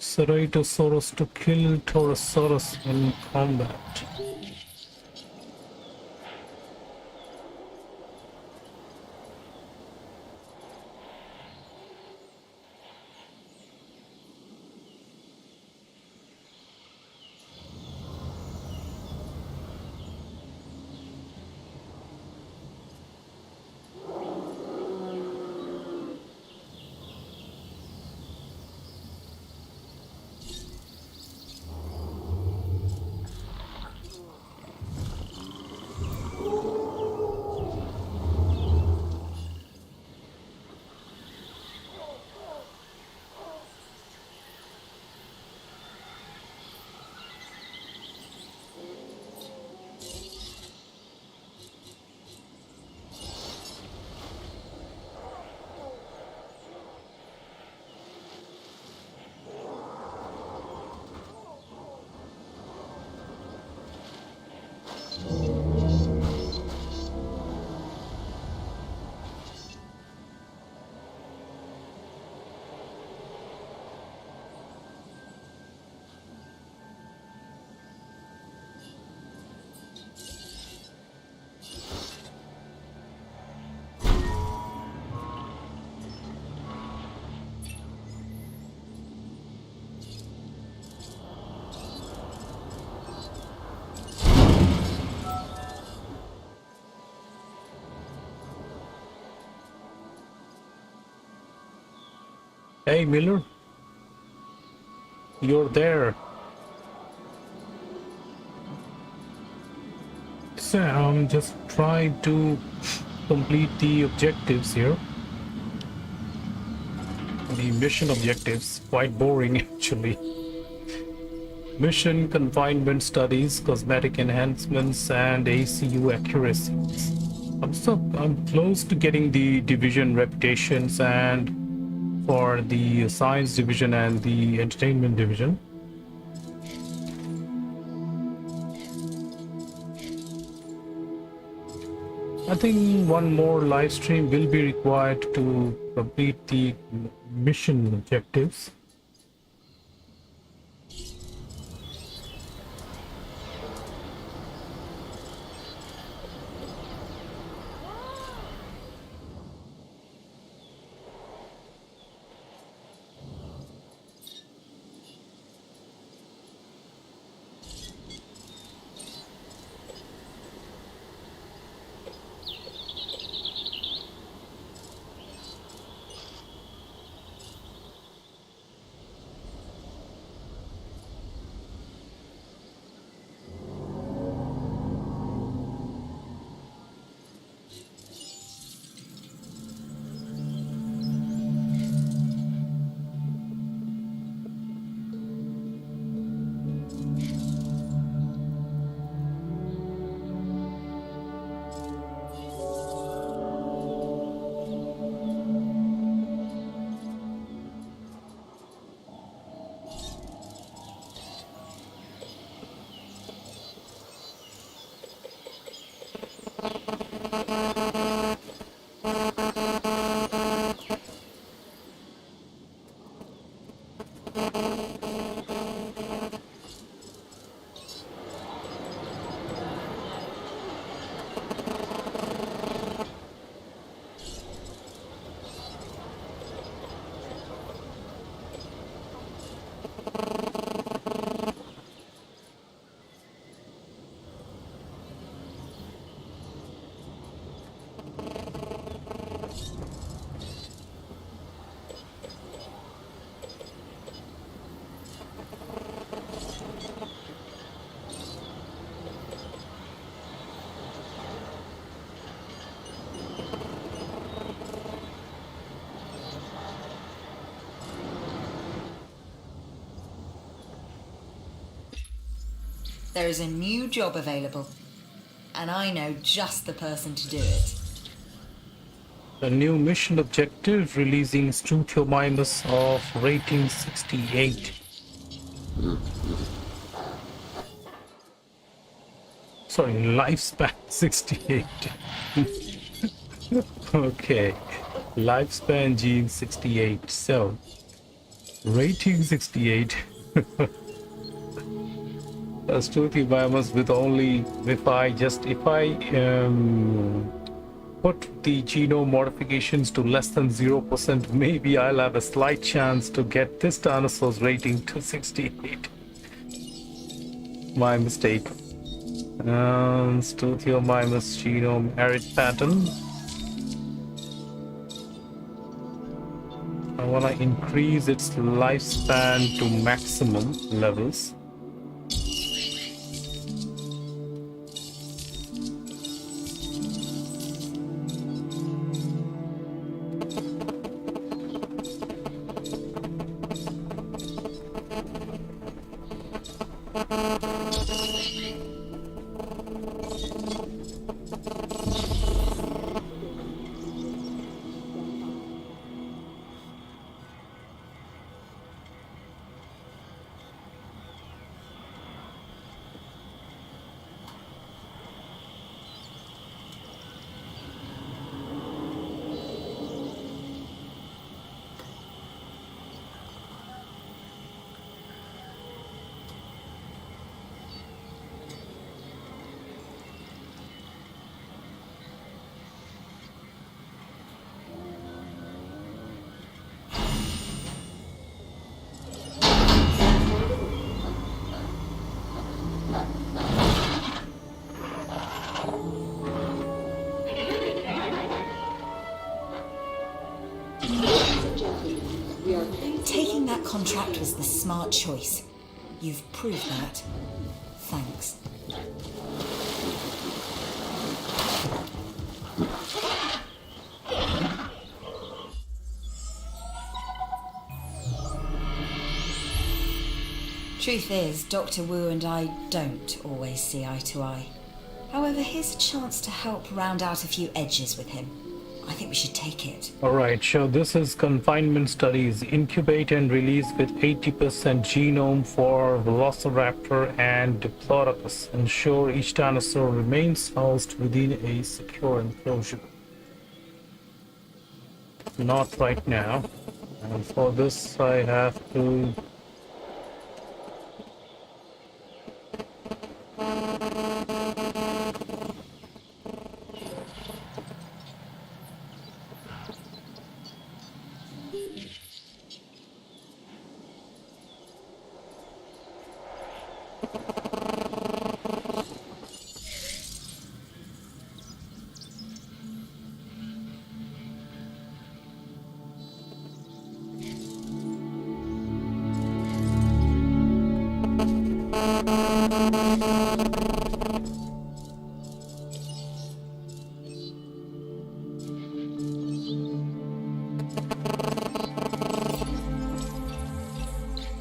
Ceratosaurus to kill Torosaurus in combat. Hey Miller, you're there. So I'm just trying to complete the objectives here. The mission objectives, quite boring actually. Mission confinement studies, cosmetic enhancements, and ACU accuracies. I'm close to getting the division reputations and for the science division and the entertainment division. I think one more live stream will be required to complete the mission objectives. There is a new job available, and I know just the person to do it. The new mission objective, releasing Struthiomimus of rating 68. Sorry, lifespan 68. Okay, lifespan gene 68. So, rating 68. Struthiomimus with only, if I put the genome modifications to less than 0%, maybe I'll have a slight chance to get this dinosaur's rating to 68. My mistake. Struthiomimus genome arid pattern. I want to increase its lifespan to maximum levels. Taking that contract was the smart choice. You've proved that. Thanks. Truth is, Dr. Wu and I don't always see eye to eye. However, here's a chance to help round out a few edges with him. I think we should take it. Alright, so this is confinement studies. Incubate and release with 80% genome for Velociraptor and Diplodocus. Ensure each dinosaur remains housed within a secure enclosure. Not right now. And for this I have to...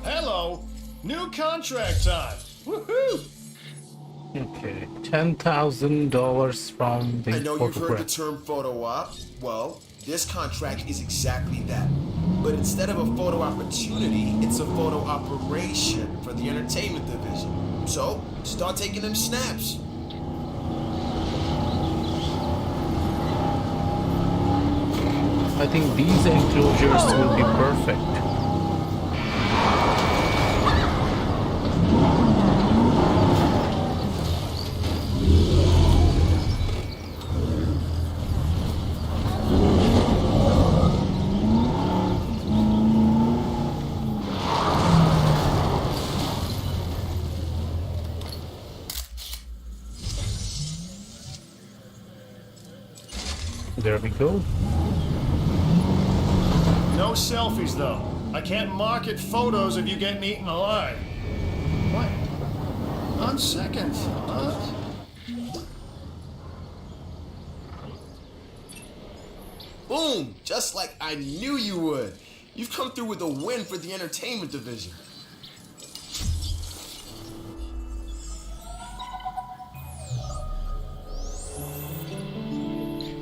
Hello! New contract time! Woohoo! Okay, $10,000 from the I know you've heard the photograph. term photo op. Well, this contract is exactly that. But instead of a photo opportunity, it's a photo operation for the entertainment division. So, start taking them snaps. I think these enclosures will be perfect. There we go. No selfies, though. I can't market photos of you getting eaten alive. What? On second thought... Boom! Just like I knew you would. You've come through with a win for the entertainment division.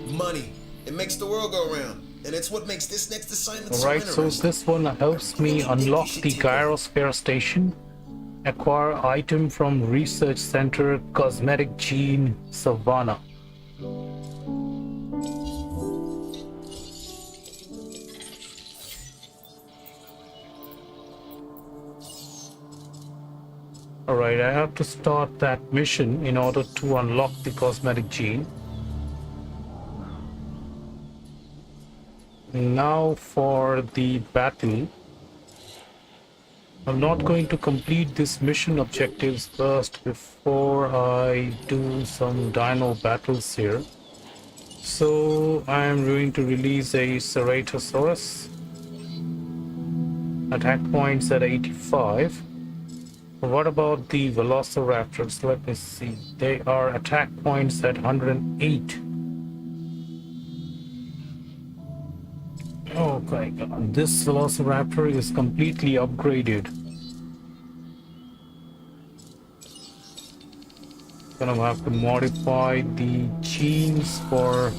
Money. It makes the world go round. And it's what makes this next assignment so Alright, so interesting. this one helps me unlock the gyrosphere station. Acquire item from Research Center Cosmetic Gene Savannah. Alright, I have to start that mission in order to unlock the cosmetic gene. Now for the battle. I'm not going to complete this mission objectives first before I do some dino battles here. So I am going to release a Ceratosaurus. Attack points at 85. What about the Velociraptors? Let me see. They are attack points at 108. Okay, this Velociraptor is completely upgraded. Gonna have to modify the genes for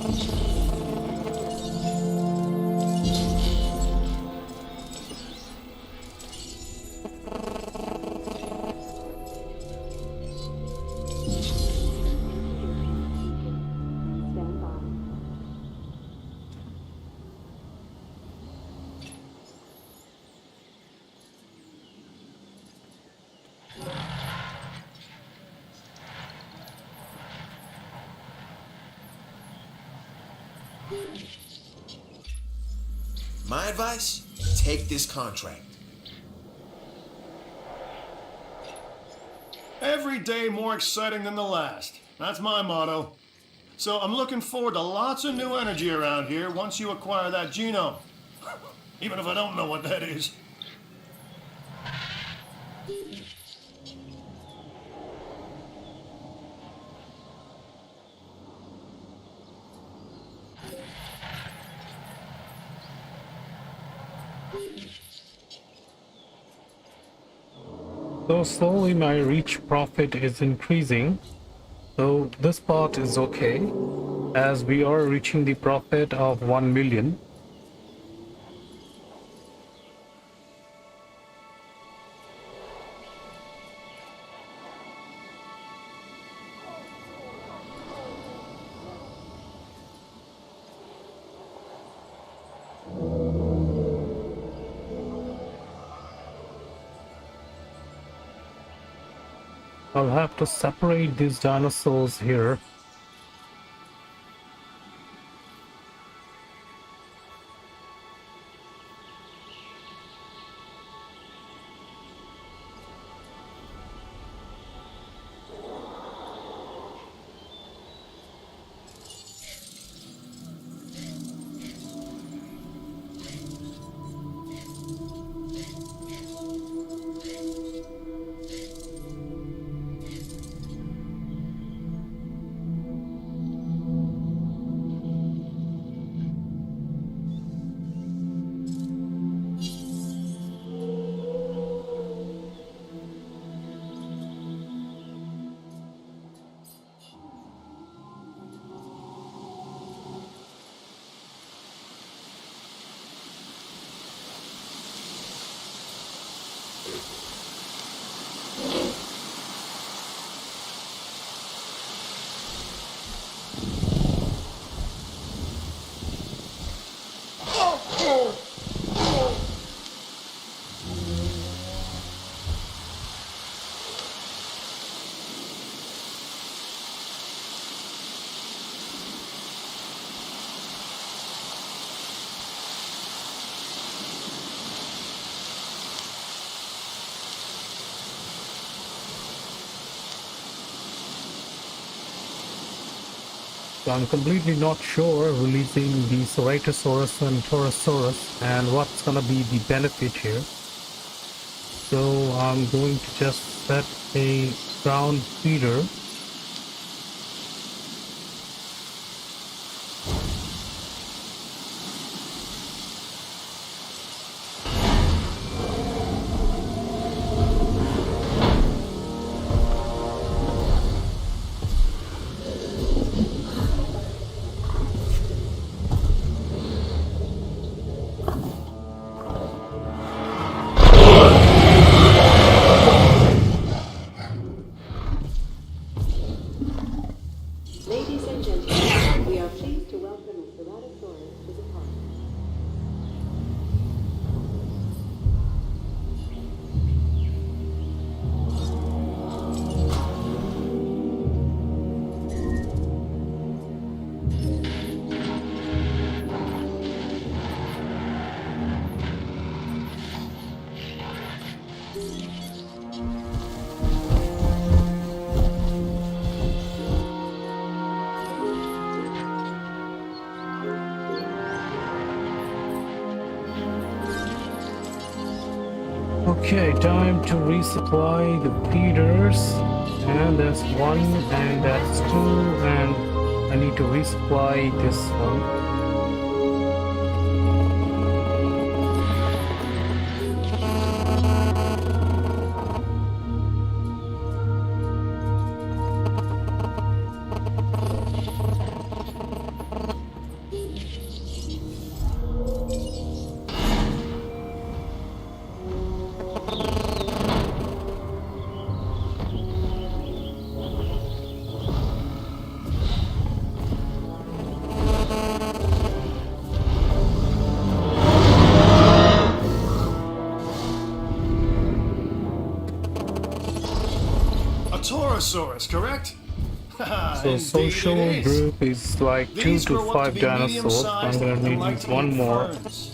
Stand by. My advice? Take this contract. Every day more exciting than the last. That's my motto. So I'm looking forward to lots of new energy around here once you acquire that genome. Even if I don't know what that is. So slowly my reach profit is increasing. So this part is okay, as we are reaching the profit of 1 million. I'll have to separate these dinosaurs here. So I'm completely not sure releasing the Ceratosaurus and Torosaurus and what's gonna be the benefit here. So I'm going to just set a ground feeder. Ladies and gentlemen, we are pleased to welcome a Ceratosaurus to the park. Okay, time to resupply the feeders, and that's one, and that's two, and I need to resupply this one. Tyrannosaurus, correct? So Indeed social it is. group is like 2 These to grow up to 5 be dinosaurs. I'm medium-sized gonna and need like to one eat more. ferns.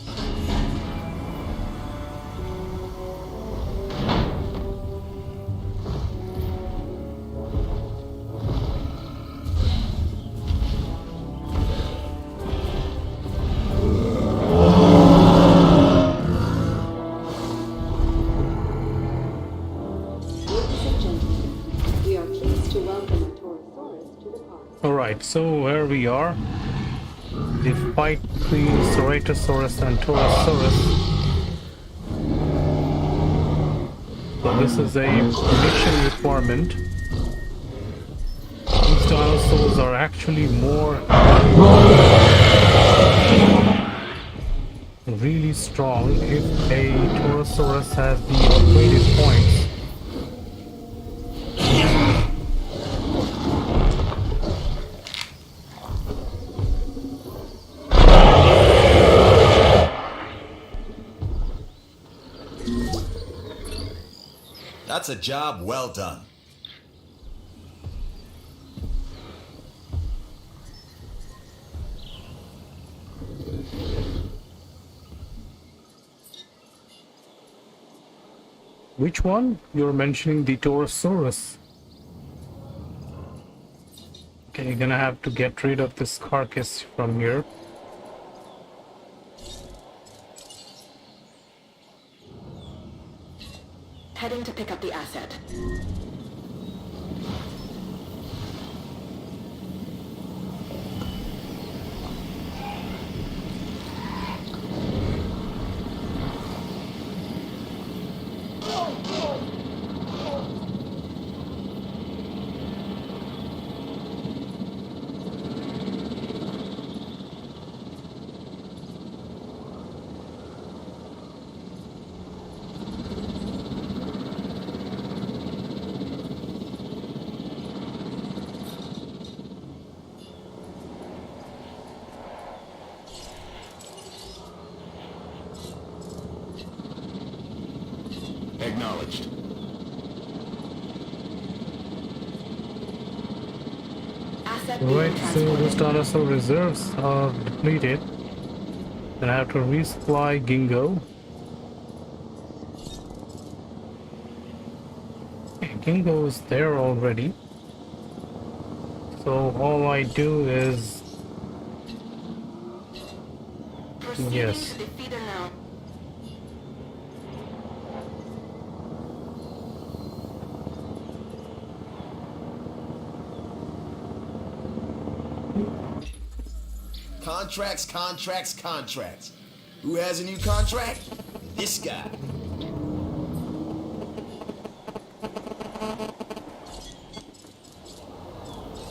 Ladies and gentlemen, we are pleased to welcome a Torosaurus to the park. Alright, so where we are, the fight between Ceratosaurus and Torosaurus. So this is a mission requirement. These dinosaurs are actually really strong if a Torosaurus has the upgraded points. That's a job well done. Which one? You're mentioning the Torosaurus. Okay, you're gonna have to get rid of this carcass from here. Heading to pick up the asset. Acknowledged. Asset being Right, so transported. those dinosaur reserves are depleted. And I have to resupply Gingo. Okay, Gingo is there already. So all I do is... Proceeding yes. to the feeder now. Contracts, contracts, contracts. Who has a new contract? This guy.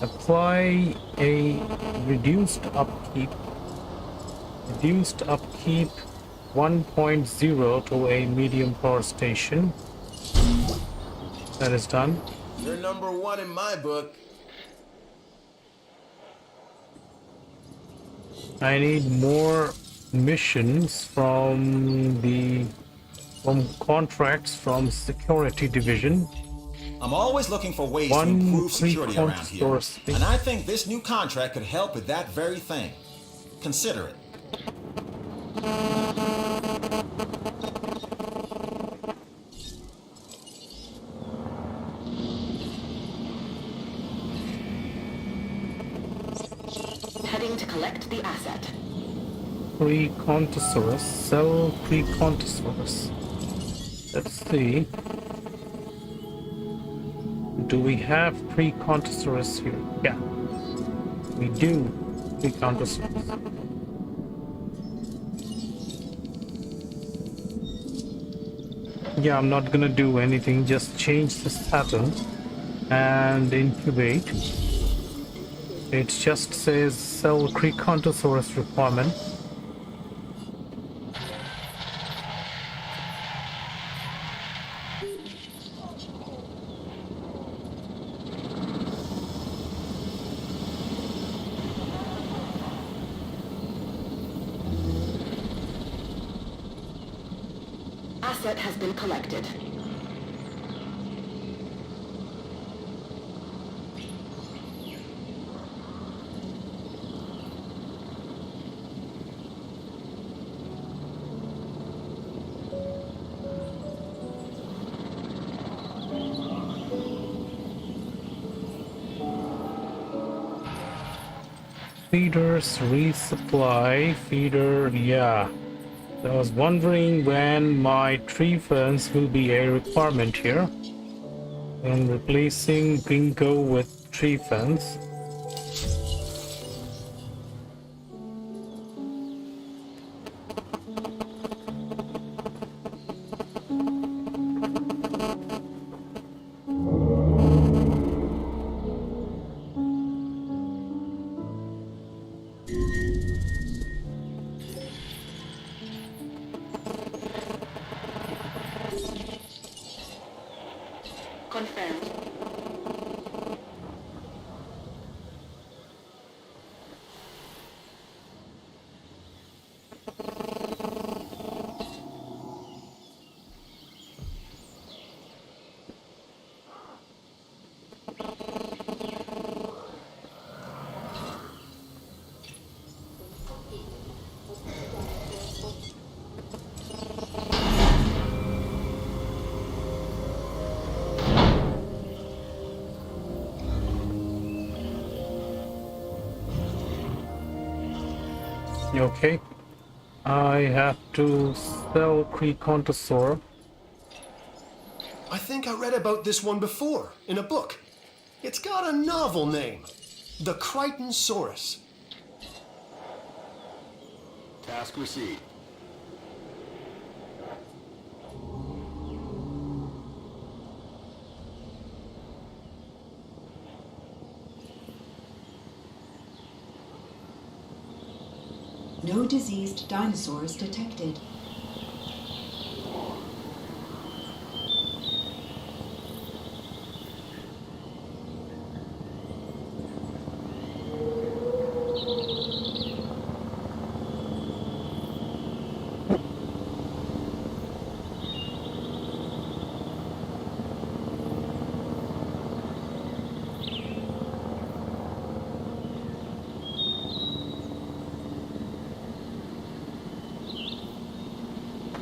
Apply a reduced upkeep 1.0 to a medium power station. That is done. You're number one in my book. I need more missions from contracts from security division. I'm always looking for ways to One improve security around here. source. And I think this new contract could help with that very thing. Consider it. Heading to collect the asset. Precontosaurus, sell Precontosaurus. Let's see. Do we have Precontosaurus here? Yeah, we do. Precontosaurus. Yeah, I'm not gonna do anything, just change this pattern and incubate. It just says sell Precontosaurus requirement. Asset has been collected. Feeders, resupply, feeder, yeah. I was wondering when my tree ferns will be a requirement here. I'm replacing Bingo with tree ferns. Confirmed. Okay. I have to sell Crecontosaur. I think I read about this one before, in a book. It's got a novel name. The Crichtonsaurus. Task received. No diseased dinosaurs detected.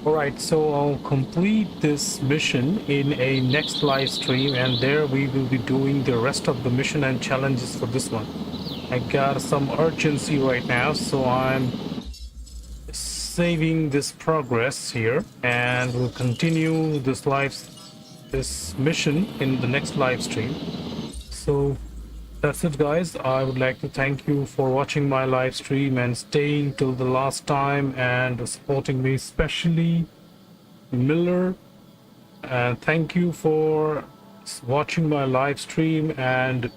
Alright, so I'll complete this mission in a next live stream, and there we will be doing the rest of the mission and challenges for this one. I got some urgency right now, so I'm saving this progress here, and we'll continue this mission in the next live stream. So that's it, guys. I would like to thank you for watching my live stream and staying till the last time and supporting me, especially Miller. And thank you for watching my live stream and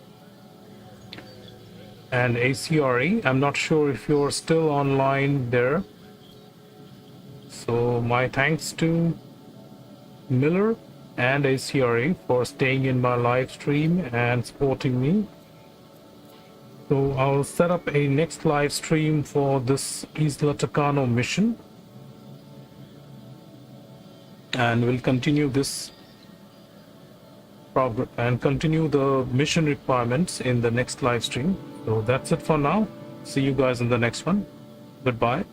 ACRE. I'm not sure if you're still online there. So my thanks to Miller and ACRE for staying in my live stream and supporting me. So I'll set up a next live stream for this Isla TACANO mission, and we'll continue this progress and continue the mission requirements in the next live stream. So that's it for now. See you guys in the next one. Goodbye.